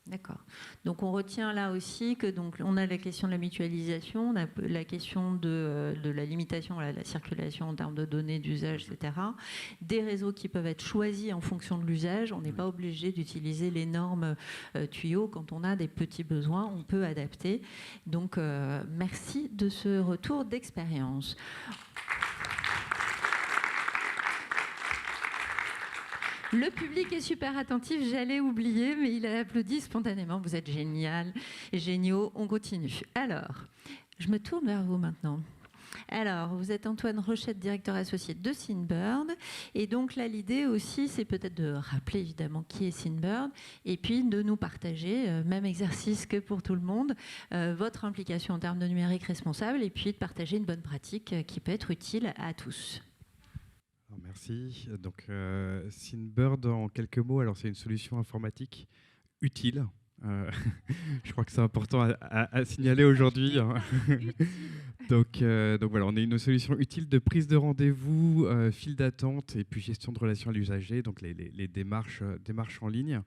D'accord. Donc on retient là aussi que on a la question de la mutualisation, on a la question de la limitation à la circulation en termes de données, d'usage, etc. Des réseaux qui peuvent être choisis en fonction de l'usage. On n'est pas obligé d'utiliser l'énorme tuyau. Quand on a des petits besoins, on peut adapter. Donc merci de ce retour d'expérience. Le public est super attentif, j'allais oublier, mais il a applaudi spontanément. Vous êtes géniaux, on continue. Alors, je me tourne vers vous maintenant. Alors, vous êtes Antoine Rochette, directeur associé de Synbird. Et donc là, l'idée aussi, c'est peut-être de rappeler évidemment qui est Synbird et puis de nous partager, même exercice que pour tout le monde, votre implication en termes de numérique responsable et puis de partager une bonne pratique qui peut être utile à tous. Alors, merci. Donc, Synbird, en quelques mots, alors c'est une solution informatique utile. Je crois que c'est important à signaler aujourd'hui. Hein. donc voilà, on est une solution utile de prise de rendez-vous, file d'attente et puis gestion de relations à l'usager, donc les démarches en ligne.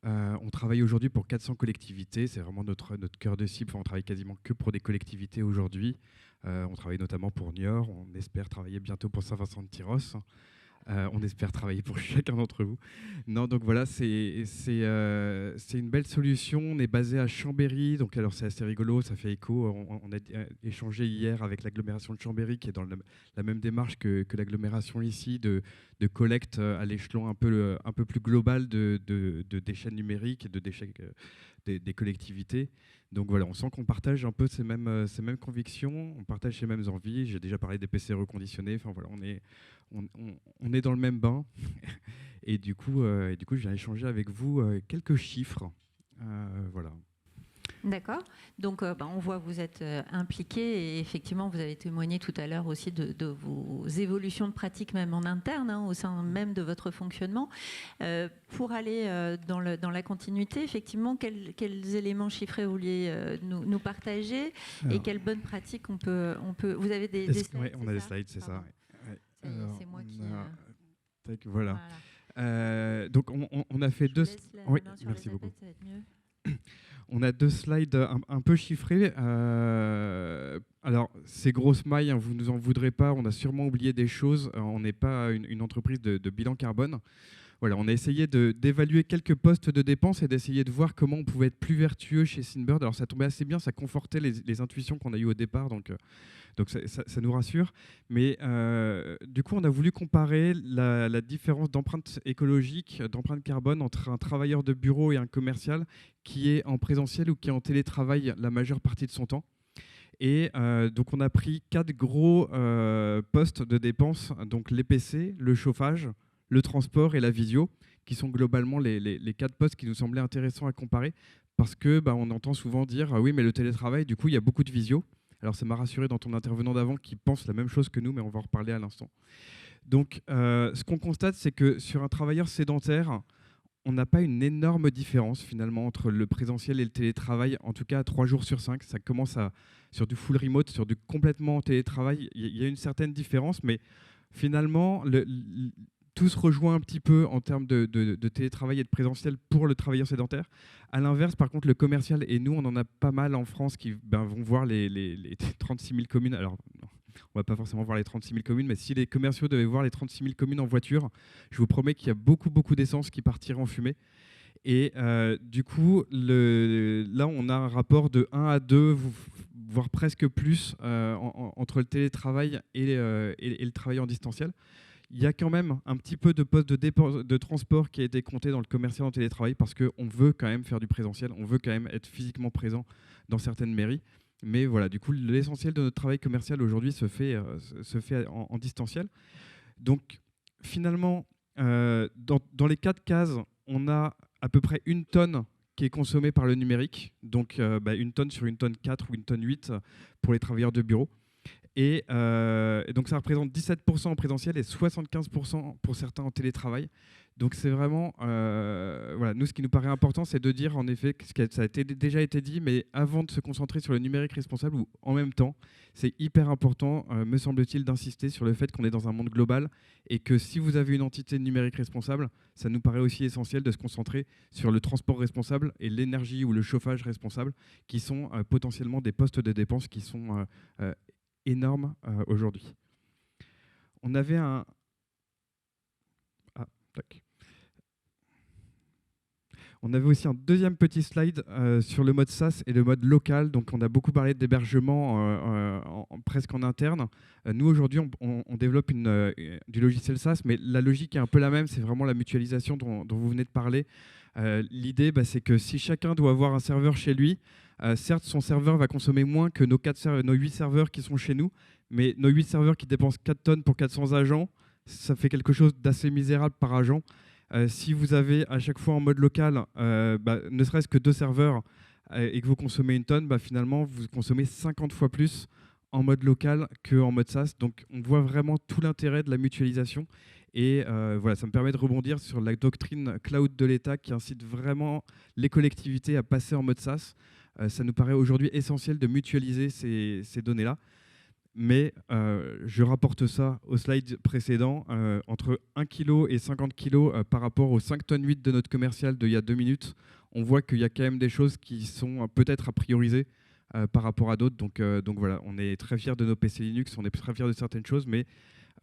On travaille aujourd'hui pour 400 collectivités, c'est vraiment notre cœur de cible. Enfin, on travaille quasiment que pour des collectivités aujourd'hui. On travaille notamment pour Niort, on espère travailler bientôt pour Saint-Vincent-de-Tyrosse. On espère travailler pour chacun d'entre vous. Non, donc voilà, c'est une belle solution. On est basé à Chambéry, donc alors c'est assez rigolo, ça fait écho. On a échangé hier avec l'agglomération de Chambéry, qui est dans la même démarche que l'agglomération ici, de collecte à l'échelon un peu plus global de déchets numériques et de déchets des collectivités. Donc voilà, on sent qu'on partage un peu ces mêmes convictions, on partage ces mêmes envies. J'ai déjà parlé des PC reconditionnés. Enfin voilà, on est dans le même bain. Et du coup, je viens échanger avec vous quelques chiffres. Voilà. D'accord. Donc, on voit que vous êtes impliqué et effectivement, vous avez témoigné tout à l'heure aussi de vos évolutions de pratique même en interne, au sein même de votre fonctionnement. Pour aller dans la continuité, effectivement, quels éléments chiffrés vous vouliez nous partager et quelles bonnes pratiques on peut. Vous avez des slides? Oui, on a des slides, c'est ça. Ouais. C'est moi qui. Voilà. Donc, on a fait deux. Oui, merci beaucoup. Ça va être mieux. On a 2 slides un peu chiffrés. Alors, ces grosses mailles, hein, vous ne nous en voudrez pas, on a sûrement oublié des choses. On n'est pas une entreprise de bilan carbone. Voilà, on a essayé d'évaluer quelques postes de dépenses et d'essayer de voir comment on pouvait être plus vertueux chez Sinbird. Alors, ça tombait assez bien, ça confortait les intuitions qu'on a eues au départ, donc ça nous rassure. Mais du coup, on a voulu comparer la différence d'empreinte écologique, d'empreinte carbone entre un travailleur de bureau et un commercial qui est en présentiel ou qui est en télétravail la majeure partie de son temps. Et donc, on a pris 4 gros postes de dépenses, donc l'EPC, le chauffage, le transport et la visio, qui sont globalement les 4 postes qui nous semblaient intéressants à comparer, parce que on entend souvent dire oui, mais le télétravail, du coup, il y a beaucoup de visio. Alors, ça m'a rassuré dans ton intervenant d'avant qui pense la même chose que nous, mais on va en reparler à l'instant. Donc, ce qu'on constate, c'est que sur un travailleur sédentaire, on n'a pas une énorme différence finalement entre le présentiel et le télétravail, en tout cas 3 jours sur 5. Ça commence sur du full remote, sur du complètement télétravail. Il y a une certaine différence, mais finalement, tout se rejoint un petit peu en termes de télétravail et de présentiel pour le travailleur sédentaire. À l'inverse, par contre, le commercial, et nous, on en a pas mal en France qui vont voir les 36 000 communes. Alors, non, on ne va pas forcément voir les 36 000 communes, mais si les commerciaux devaient voir les 36 000 communes en voiture, je vous promets qu'il y a beaucoup, beaucoup d'essence qui partirait en fumée. Et du coup, là, on a un rapport de 1 à 2, voire presque plus, entre le télétravail et le travail en distanciel. Il y a quand même un petit peu de poste de transport qui a été compté dans le commercial en télétravail parce qu'on veut quand même faire du présentiel, on veut quand même être physiquement présent dans certaines mairies. Mais voilà, du coup, l'essentiel de notre travail commercial aujourd'hui se fait en distanciel. Donc, finalement, dans les 4 cases, on a à peu près 1 tonne qui est consommée par le numérique. Donc, 1 tonne sur 1 tonne 4 ou 1 tonne 8 pour les travailleurs de bureau. Et donc, ça représente 17% en présentiel et 75% pour certains en télétravail. Donc, c'est vraiment... voilà, nous, ce qui nous paraît important, c'est de dire, en effet, ça a déjà été dit, mais avant de se concentrer sur le numérique responsable, ou en même temps, c'est hyper important, me semble-t-il, d'insister sur le fait qu'on est dans un monde global et que si vous avez une entité numérique responsable, ça nous paraît aussi essentiel de se concentrer sur le transport responsable et l'énergie ou le chauffage responsable, qui sont potentiellement des postes de dépenses qui sont... énorme aujourd'hui. On avait un... On avait aussi un deuxième petit slide sur le mode SaaS et le mode local. Donc, on a beaucoup parlé d'hébergement presque en interne. Nous, aujourd'hui, on développe du logiciel SaaS, mais la logique est un peu la même. C'est vraiment la mutualisation dont vous venez de parler. L'idée, c'est que si chacun doit avoir un serveur chez lui, certes, son serveur va consommer moins que nos 8 serveurs qui sont chez nous, mais nos 8 serveurs qui dépensent 4 tonnes pour 400 agents, ça fait quelque chose d'assez misérable par agent. Si vous avez à chaque fois en mode local, ne serait-ce que 2 serveurs et que vous consommez 1 tonne, finalement, vous consommez 50 fois plus en mode local qu'en mode SaaS. Donc, on voit vraiment tout l'intérêt de la mutualisation. Et voilà, ça me permet de rebondir sur la doctrine cloud de l'État qui incite vraiment les collectivités à passer en mode SaaS. Ça nous paraît aujourd'hui essentiel de mutualiser ces données-là. Mais je rapporte ça au slide précédent, entre 1 kg et 50 kg par rapport aux 5 tonnes 8 de notre commercial d'il y a 2 minutes. On voit qu'il y a quand même des choses qui sont peut-être à prioriser par rapport à d'autres. Donc voilà, on est très fiers de nos PC Linux, on est très fiers de certaines choses, mais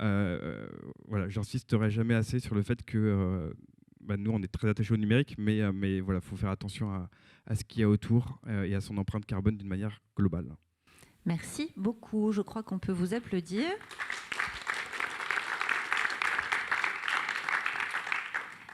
voilà, j'insisterai jamais assez sur le fait que nous, on est très attachés au numérique, mais voilà, faut faire attention à ce qu'il y a autour et à son empreinte carbone d'une manière globale. Merci beaucoup. Je crois qu'on peut vous applaudir.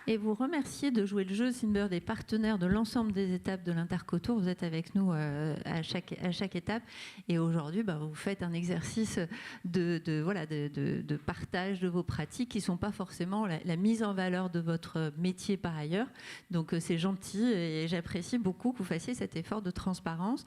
Et vous remercier de jouer le jeu. Sinbird est partenaire de l'ensemble des étapes de l'Intercotour. Vous êtes avec nous à chaque étape. Et aujourd'hui, vous faites un exercice de partage de vos pratiques qui ne sont pas forcément la mise en valeur de votre métier par ailleurs. Donc, c'est gentil et j'apprécie beaucoup que vous fassiez cet effort de transparence,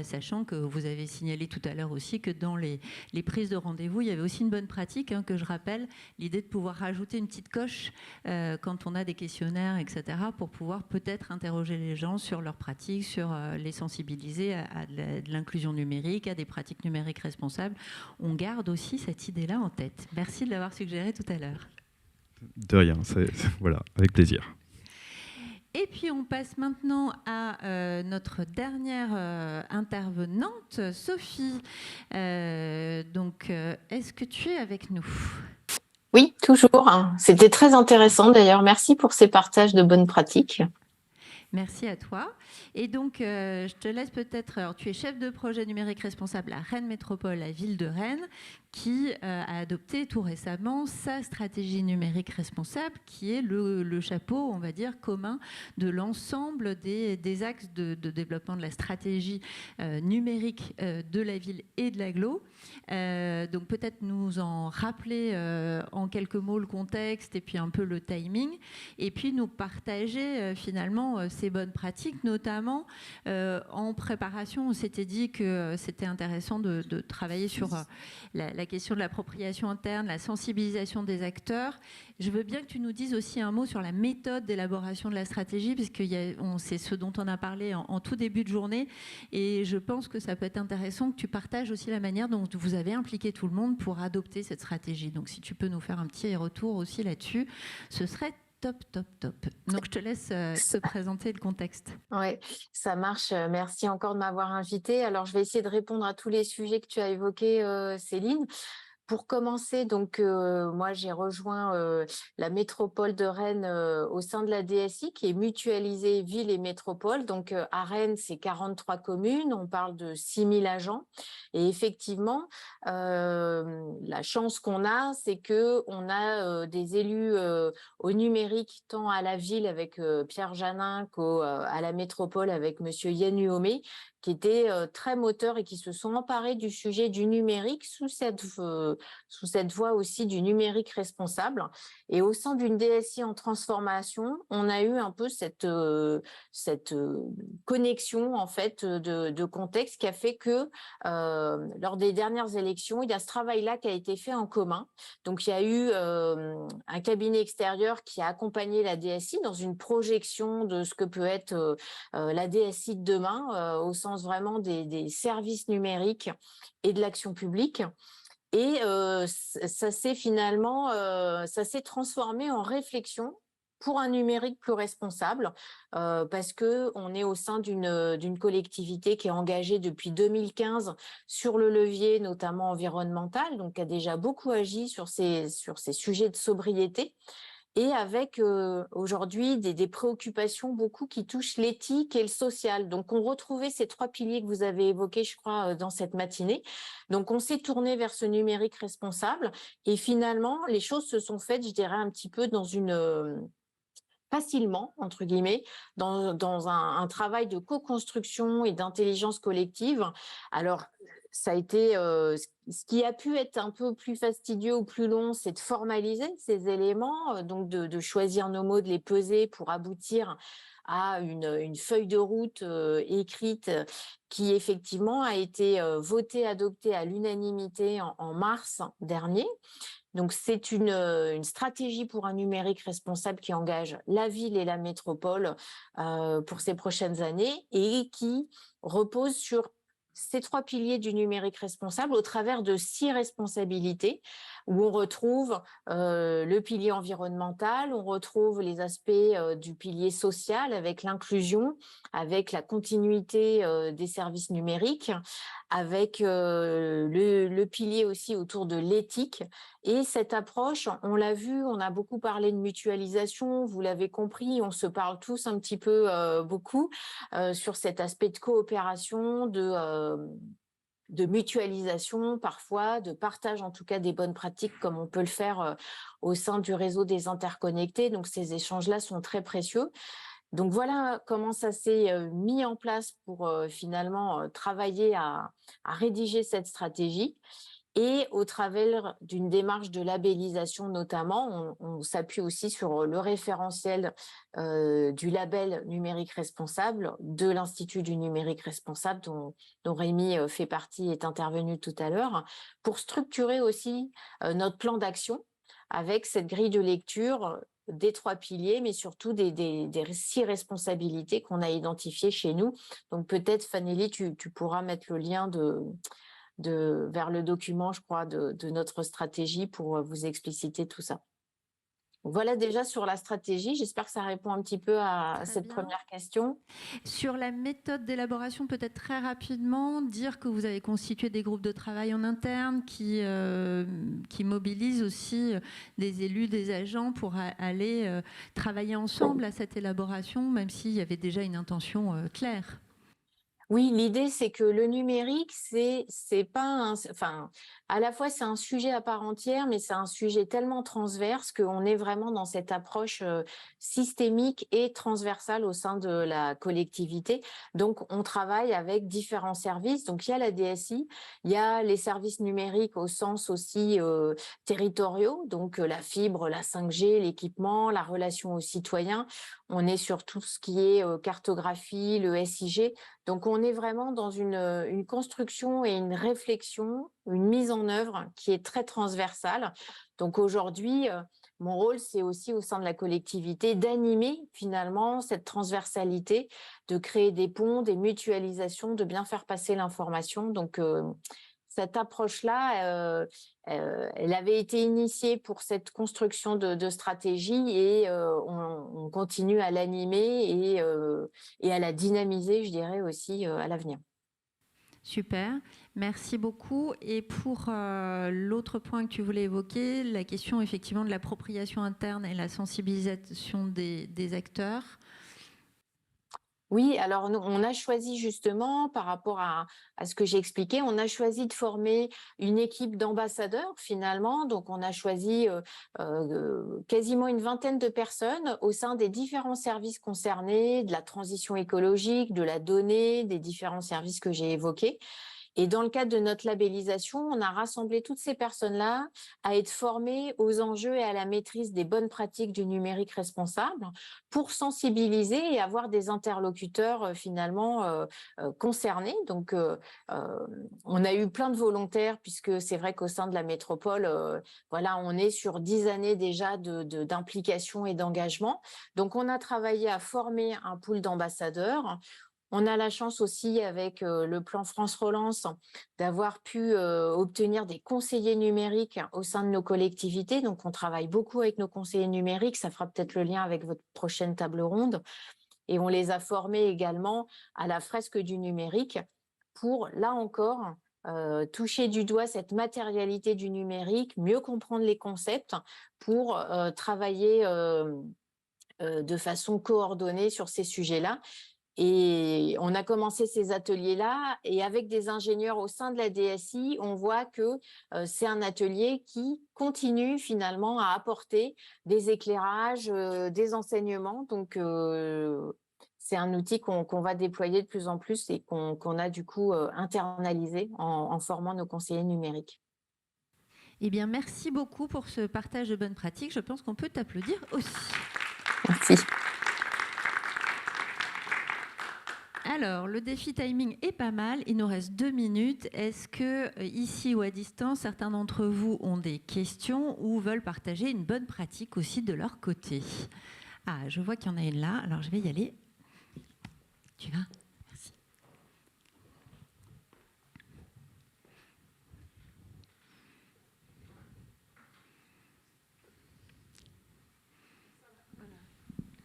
sachant que vous avez signalé tout à l'heure aussi que dans les prises de rendez-vous, il y avait aussi une bonne pratique, que je rappelle, l'idée de pouvoir rajouter une petite coche quand on a des questionnaires, etc., pour pouvoir peut-être interroger les gens sur leurs pratiques, sur les sensibiliser à de l'inclusion numérique, à des pratiques numériques responsables. On garde aussi cette idée-là en tête. Merci de l'avoir suggéré tout à l'heure. De rien, voilà, avec plaisir. Et puis, puis on passe maintenant à notre dernière intervenante, Sophie. Donc, est-ce que tu es avec nous ? Oui, toujours. C'était très intéressant d'ailleurs. Merci pour ces partages de bonnes pratiques. Merci à toi. Et donc, je te laisse peut-être... Alors, tu es chef de projet numérique responsable à Rennes Métropole, la ville de Rennes, qui a adopté tout récemment sa stratégie numérique responsable, qui est le chapeau, on va dire, commun de l'ensemble des axes de développement de la stratégie numérique de la ville et de l'agglo. Donc, peut-être nous en rappeler en quelques mots le contexte et puis un peu le timing, et puis nous partager finalement ces bonnes pratiques, notamment en préparation. On s'était dit que c'était intéressant de travailler sur la question de l'appropriation interne, la sensibilisation des acteurs. Je veux bien que tu nous dises aussi un mot sur la méthode d'élaboration de la stratégie, puisque c'est ce dont on a parlé en tout début de journée, et je pense que ça peut être intéressant que tu partages aussi la manière dont vous avez impliqué tout le monde pour adopter cette stratégie. Donc si tu peux nous faire un petit retour aussi là-dessus, ce serait top. Donc, je te laisse te présenter le contexte. Oui, ça marche. Merci encore de m'avoir invitée. Alors, je vais essayer de répondre à tous les sujets que tu as évoqués, Céline. Pour commencer, donc moi j'ai rejoint la métropole de Rennes au sein de la DSI qui est mutualisée ville et métropole. Donc à Rennes, c'est 43 communes, on parle de 6000 agents. Et effectivement, la chance qu'on a, c'est qu'on a des élus au numérique, tant à la ville avec Pierre Janin qu'à la métropole avec Monsieur Yen Huomé, qui étaient très moteurs et qui se sont emparés du sujet du numérique sous cette voie aussi du numérique responsable. Et au sein d'une DSI en transformation, on a eu un peu cette connexion en fait de contexte qui a fait que lors des dernières élections, il y a ce travail-là qui a été fait en commun. Donc il y a eu un cabinet extérieur qui a accompagné la DSI dans une projection de ce que peut être la DSI de demain au sens vraiment des services numériques et de l'action publique. Et ça s'est finalement ça s'est transformé en réflexion pour un numérique plus responsable, parce qu'on est au sein d'une collectivité qui est engagée depuis 2015 sur le levier notamment environnemental, donc qui a déjà beaucoup agi sur ces sujets de sobriété. Et avec aujourd'hui des préoccupations beaucoup qui touchent l'éthique et le social. Donc, on retrouvait ces 3 piliers que vous avez évoqués, je crois, dans cette matinée. Donc, on s'est tourné vers ce numérique responsable. Et finalement, les choses se sont faites, je dirais, un petit peu dans facilement, entre guillemets, dans un travail de co-construction et d'intelligence collective. Alors, ça a été ce qui a pu être un peu plus fastidieux ou plus long, c'est de formaliser ces éléments, donc de choisir nos mots, de les peser pour aboutir à une feuille de route écrite qui effectivement a été votée, adoptée à l'unanimité en mars dernier. Donc, c'est une stratégie pour un numérique responsable qui engage la ville et la métropole pour ces prochaines années et qui repose sur ces 3 piliers du numérique responsable au travers de 6 responsabilités où on retrouve le pilier environnemental, on retrouve les aspects du pilier social avec l'inclusion, avec la continuité des services numériques, avec le pilier aussi autour de l'éthique. Et cette approche, on l'a vu, on a beaucoup parlé de mutualisation, vous l'avez compris, on se parle tous un petit peu beaucoup sur cet aspect de coopération, de mutualisation parfois, de partage en tout cas des bonnes pratiques comme on peut le faire au sein du réseau des interconnectés. Donc ces échanges-là sont très précieux. Donc voilà comment ça s'est mis en place pour finalement travailler à rédiger cette stratégie. Et au travers d'une démarche de labellisation notamment, on s'appuie aussi sur le référentiel du label numérique responsable de l'Institut du numérique responsable dont Rémi fait partie, est intervenu tout à l'heure, pour structurer aussi notre plan d'action avec cette grille de lecture des 3 piliers, mais surtout des 6 responsabilités qu'on a identifiées chez nous. Donc peut-être, Fanélie, tu pourras mettre le lien vers le document, je crois, de notre stratégie pour vous expliciter tout ça. Voilà déjà sur la stratégie. J'espère que ça répond un petit peu à Très cette bien. première question. Sur la méthode d'élaboration, peut-être très rapidement, dire que vous avez constitué des groupes de travail en interne qui mobilisent aussi des élus, des agents pour aller travailler ensemble à cette élaboration, même s'il y avait déjà une intention claire. Oui, l'idée, c'est que le numérique, c'est pas à la fois, c'est un sujet à part entière, mais c'est un sujet tellement transverse qu'on est vraiment dans cette approche systémique et transversale au sein de la collectivité. Donc, on travaille avec différents services. Donc, il y a la DSI, il y a les services numériques au sens aussi territoriaux, donc la fibre, la 5G, l'équipement, la relation aux citoyens. On est sur tout ce qui est cartographie, le SIG. Donc, on est vraiment dans une construction et une réflexion, une mise en œuvre qui est très transversale. Donc, aujourd'hui, mon rôle, c'est aussi au sein de la collectivité d'animer finalement cette transversalité, de créer des ponts, des mutualisations, de bien faire passer l'information. Donc, cette approche-là, elle avait été initiée pour cette construction de stratégie et on continue à l'animer et à la dynamiser, je dirais aussi, à l'avenir. Super, merci beaucoup. Et pour l'autre point que tu voulais évoquer, la question effectivement de l'appropriation interne et la sensibilisation des acteurs. Oui, alors nous, on a choisi justement, par rapport à ce que j'ai expliqué, on a choisi de former une équipe d'ambassadeurs finalement. Donc, on a choisi quasiment une vingtaine de personnes au sein des différents services concernés, de la transition écologique, de la donnée, des différents services que j'ai évoqués. Et dans le cadre de notre labellisation, on a rassemblé toutes ces personnes-là à être formées aux enjeux et à la maîtrise des bonnes pratiques du numérique responsable pour sensibiliser et avoir des interlocuteurs finalement concernés. Donc, on a eu plein de volontaires puisque c'est vrai qu'au sein de la métropole, voilà, on est sur 10 années déjà d'implication et d'engagement. Donc, on a travaillé à former un pool d'ambassadeurs. On a la chance aussi, avec le plan France Relance, d'avoir pu obtenir des conseillers numériques au sein de nos collectivités. Donc, on travaille beaucoup avec nos conseillers numériques. Ça fera peut-être le lien avec votre prochaine table ronde. Et on les a formés également à la fresque du numérique pour, là encore, toucher du doigt cette matérialité du numérique, mieux comprendre les concepts pour travailler de façon coordonnée sur ces sujets-là. Et on a commencé ces ateliers-là et avec des ingénieurs au sein de la DSI, on voit que c'est un atelier qui continue finalement à apporter des éclairages, des enseignements. Donc, c'est un outil qu'on va déployer de plus en plus et qu'on a du coup internalisé en formant nos conseillers numériques. Eh bien, merci beaucoup pour ce partage de bonnes pratiques. Je pense qu'on peut t'applaudir aussi. Merci. Alors, le défi timing est pas mal. Il nous reste 2 minutes. Est-ce que, ici ou à distance, certains d'entre vous ont des questions ou veulent partager une bonne pratique aussi de leur côté? Ah, je vois qu'il y en a une là. Alors, je vais y aller. Tu vas? Merci.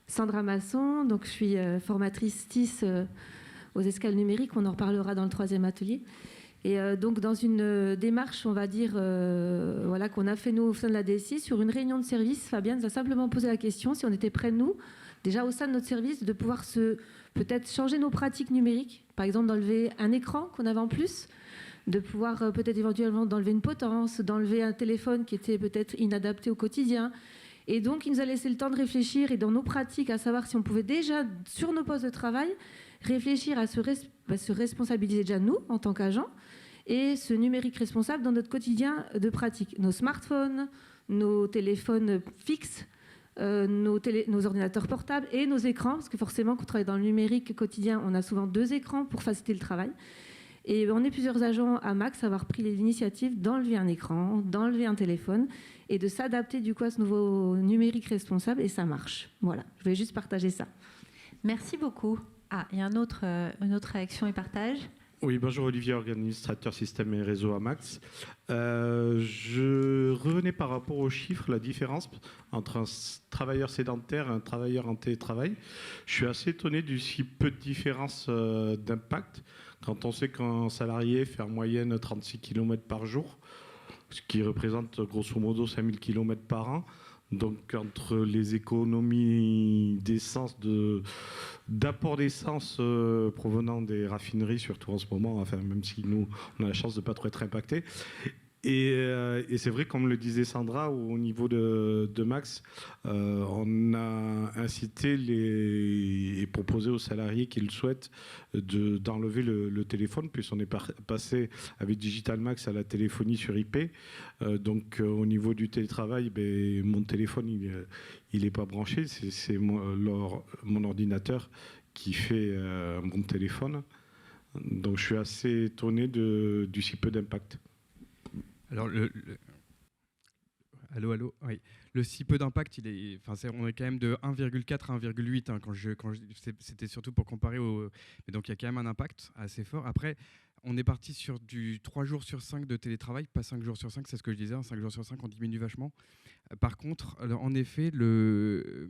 Sandra Masson, donc je suis formatrice TIS aux escales numériques, on en reparlera dans le 3e atelier. Et donc dans une démarche, on va dire, voilà, qu'on a fait nous au sein de la DSI, sur une réunion de service, Fabienne nous a simplement posé la question si on était prêts, nous, déjà au sein de notre service, de pouvoir peut-être changer nos pratiques numériques, par exemple d'enlever un écran qu'on avait en plus, de pouvoir peut-être éventuellement d'enlever une potence, d'enlever un téléphone qui était peut-être inadapté au quotidien. Et donc, il nous a laissé le temps de réfléchir et dans nos pratiques, à savoir si on pouvait déjà, sur nos postes de travail, réfléchir à se responsabiliser déjà nous, en tant qu'agents, et ce numérique responsable dans notre quotidien de pratique. Nos smartphones, nos téléphones fixes, nos ordinateurs portables et nos écrans, parce que forcément, quand on travaille dans le numérique quotidien, on a souvent 2 écrans pour faciliter le travail. Et on est plusieurs agents à Max à avoir pris l'initiative d'enlever un écran, d'enlever un téléphone et de s'adapter du coup à ce nouveau numérique responsable et ça marche. Voilà, je voulais juste partager ça. Merci beaucoup. Ah, il y a une autre réaction et partage. Oui, bonjour Olivier, administrateur système et réseau Amax. Je revenais par rapport aux chiffres, la différence entre un travailleur sédentaire et un travailleur en télétravail. Je suis assez étonné du si peu de différence d'impact quand on sait qu'un salarié fait en moyenne 36 km par jour, ce qui représente grosso modo 5000 km par an. Donc entre les économies d'essence, d'apport d'essence provenant des raffineries, surtout en ce moment, enfin, même si nous, on a la chance de ne pas trop être impactés. Et c'est vrai, comme le disait Sandra, au niveau de Max, on a incité et proposé aux salariés qui le souhaitent d'enlever le téléphone, puisqu'on est passé avec Digital Max à la téléphonie sur IP. Donc au niveau du télétravail, mon téléphone, il n'est pas branché, c'est mon ordinateur qui fait mon téléphone. Donc je suis assez étonné du si peu d'impact. Alors, allô, oui. Le si peu d'impact, on est quand même de 1,4 à 1,8. Hein, c'était surtout pour comparer mais donc il y a quand même un impact assez fort. Après, on est parti sur du 3 jours sur 5 de télétravail, pas 5 jours sur 5, c'est ce que je disais. 5 jours sur 5, on diminue vachement. Par contre, en effet, le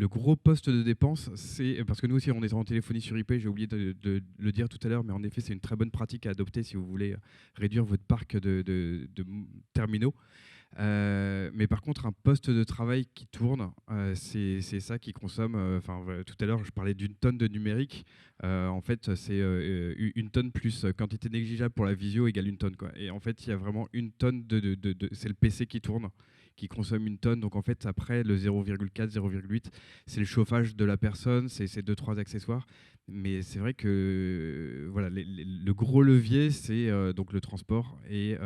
gros poste de dépense, c'est parce que nous aussi on est en téléphonie sur IP, j'ai oublié de le dire tout à l'heure, mais en effet c'est une très bonne pratique à adopter si vous voulez réduire votre parc de terminaux. Mais par contre, un poste de travail qui tourne, c'est ça qui consomme. Tout à l'heure, je parlais d'une tonne de numérique. En fait, c'est une tonne plus quantité négligeable pour la visio égale une tonne, quoi. Et en fait, il y a vraiment une tonne c'est le PC qui tourne, qui consomme une tonne. Donc en fait, après, le 0,4, 0,8, c'est le chauffage de la personne, c'est 2-3 accessoires. Mais c'est vrai que voilà, le gros levier, c'est donc le transport et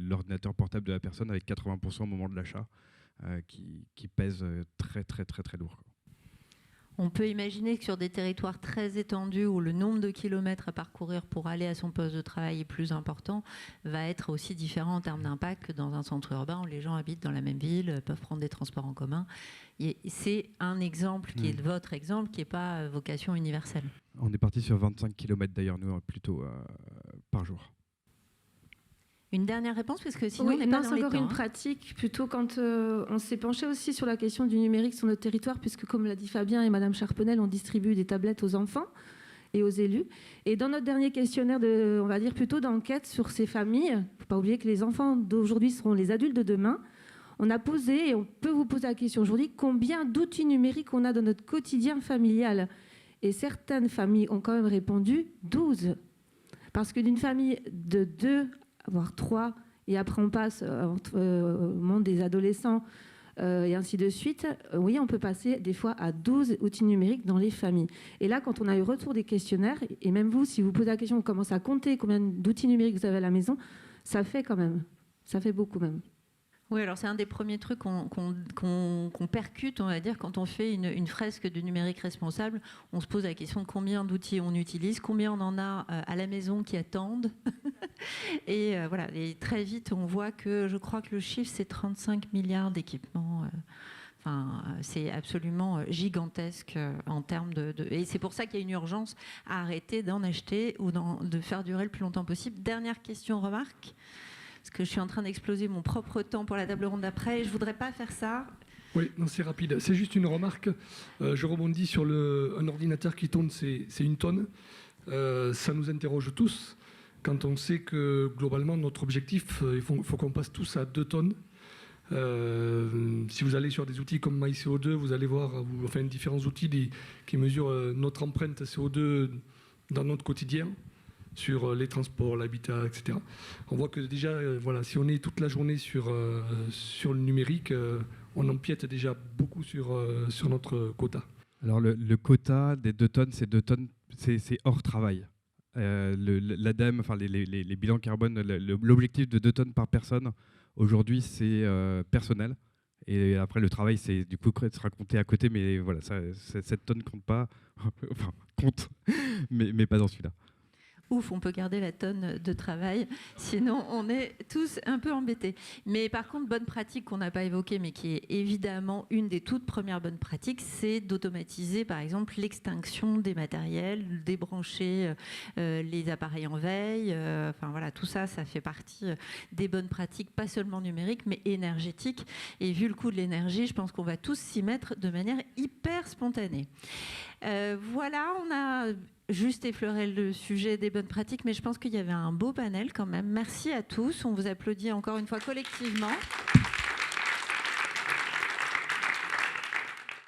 l'ordinateur portable de la personne avec 80% au moment de l'achat qui pèse très, très, très, très lourd. On peut imaginer que sur des territoires très étendus où le nombre de kilomètres à parcourir pour aller à son poste de travail est plus important, va être aussi différent en termes d'impact que dans un centre urbain où les gens habitent dans la même ville, peuvent prendre des transports en commun. C'est un exemple qui est votre exemple, qui n'est pas vocation universelle. On est parti sur 25 km d'ailleurs, nous, plutôt par jour. Une dernière réponse, parce que sinon oui, on n'est pas dans les temps. C'est encore une pratique, plutôt quand on s'est penché aussi sur la question du numérique sur notre territoire, puisque comme l'a dit Fabien et Madame Charpenel, on distribue des tablettes aux enfants et aux élus. Et dans notre dernier questionnaire, on va dire plutôt d'enquête sur ces familles, il ne faut pas oublier que les enfants d'aujourd'hui seront les adultes de demain, on a posé, et on peut vous poser la question aujourd'hui, combien d'outils numériques on a dans notre quotidien familial. Et certaines familles ont quand même répondu 12. Parce que d'une famille de 2 voire 3, et après on passe au monde des adolescents et ainsi de suite, oui, on peut passer des fois à 12 outils numériques dans les familles. Et là, quand on a eu retour des questionnaires, et même vous, si vous posez la question, on commence à compter combien d'outils numériques vous avez à la maison, ça fait quand même, ça fait beaucoup même. Oui, alors c'est un des premiers trucs qu'on percute, on va dire, quand on fait une fresque de numérique responsable. On se pose la question de combien d'outils on utilise, combien on en a à la maison qui attendent. Et voilà, et très vite, on voit que je crois que le chiffre, c'est 35 milliards d'équipements. C'est absolument gigantesque en termes Et c'est pour ça qu'il y a une urgence à arrêter d'en acheter ou de faire durer le plus longtemps possible. Dernière question, remarque. Parce que je suis en train d'exploser mon propre temps pour la table ronde d'après et je ne voudrais pas faire ça. Oui, non, c'est rapide. C'est juste une remarque. Je rebondis sur un ordinateur qui tourne, c'est une tonne. Ça nous interroge tous quand on sait que globalement, notre objectif, il faut qu'on passe tous à 2 tonnes. Si vous allez sur des outils comme MyCO2, vous allez voir différents outils qui mesurent notre empreinte CO2 dans notre quotidien, sur les transports, l'habitat, etc. On voit que déjà, si on est toute la journée sur le numérique, on empiète déjà beaucoup sur notre quota. Alors le quota des 2 tonnes, c'est 2 tonnes, c'est hors travail. L'ADEME, les bilans carbone, l'objectif de 2 tonnes par personne, aujourd'hui, c'est personnel. Et après, le travail, c'est du coup sera compté à côté, mais voilà, cette tonne compte pas, compte, mais pas dans celui-là. Ouf, on peut garder la tonne de travail, sinon on est tous un peu embêtés. Mais par contre, bonne pratique qu'on n'a pas évoquée, mais qui est évidemment une des toutes premières bonnes pratiques, c'est d'automatiser par exemple l'extinction des matériels, débrancher les appareils en veille. Enfin voilà, tout ça, ça fait partie des bonnes pratiques, pas seulement numériques, mais énergétiques. Et vu le coût de l'énergie, je pense qu'on va tous s'y mettre de manière hyper spontanée. Voilà, on a juste effleurer le sujet des bonnes pratiques, mais je pense qu'il y avait un beau panel quand même. Merci à tous. On vous applaudit encore une fois collectivement.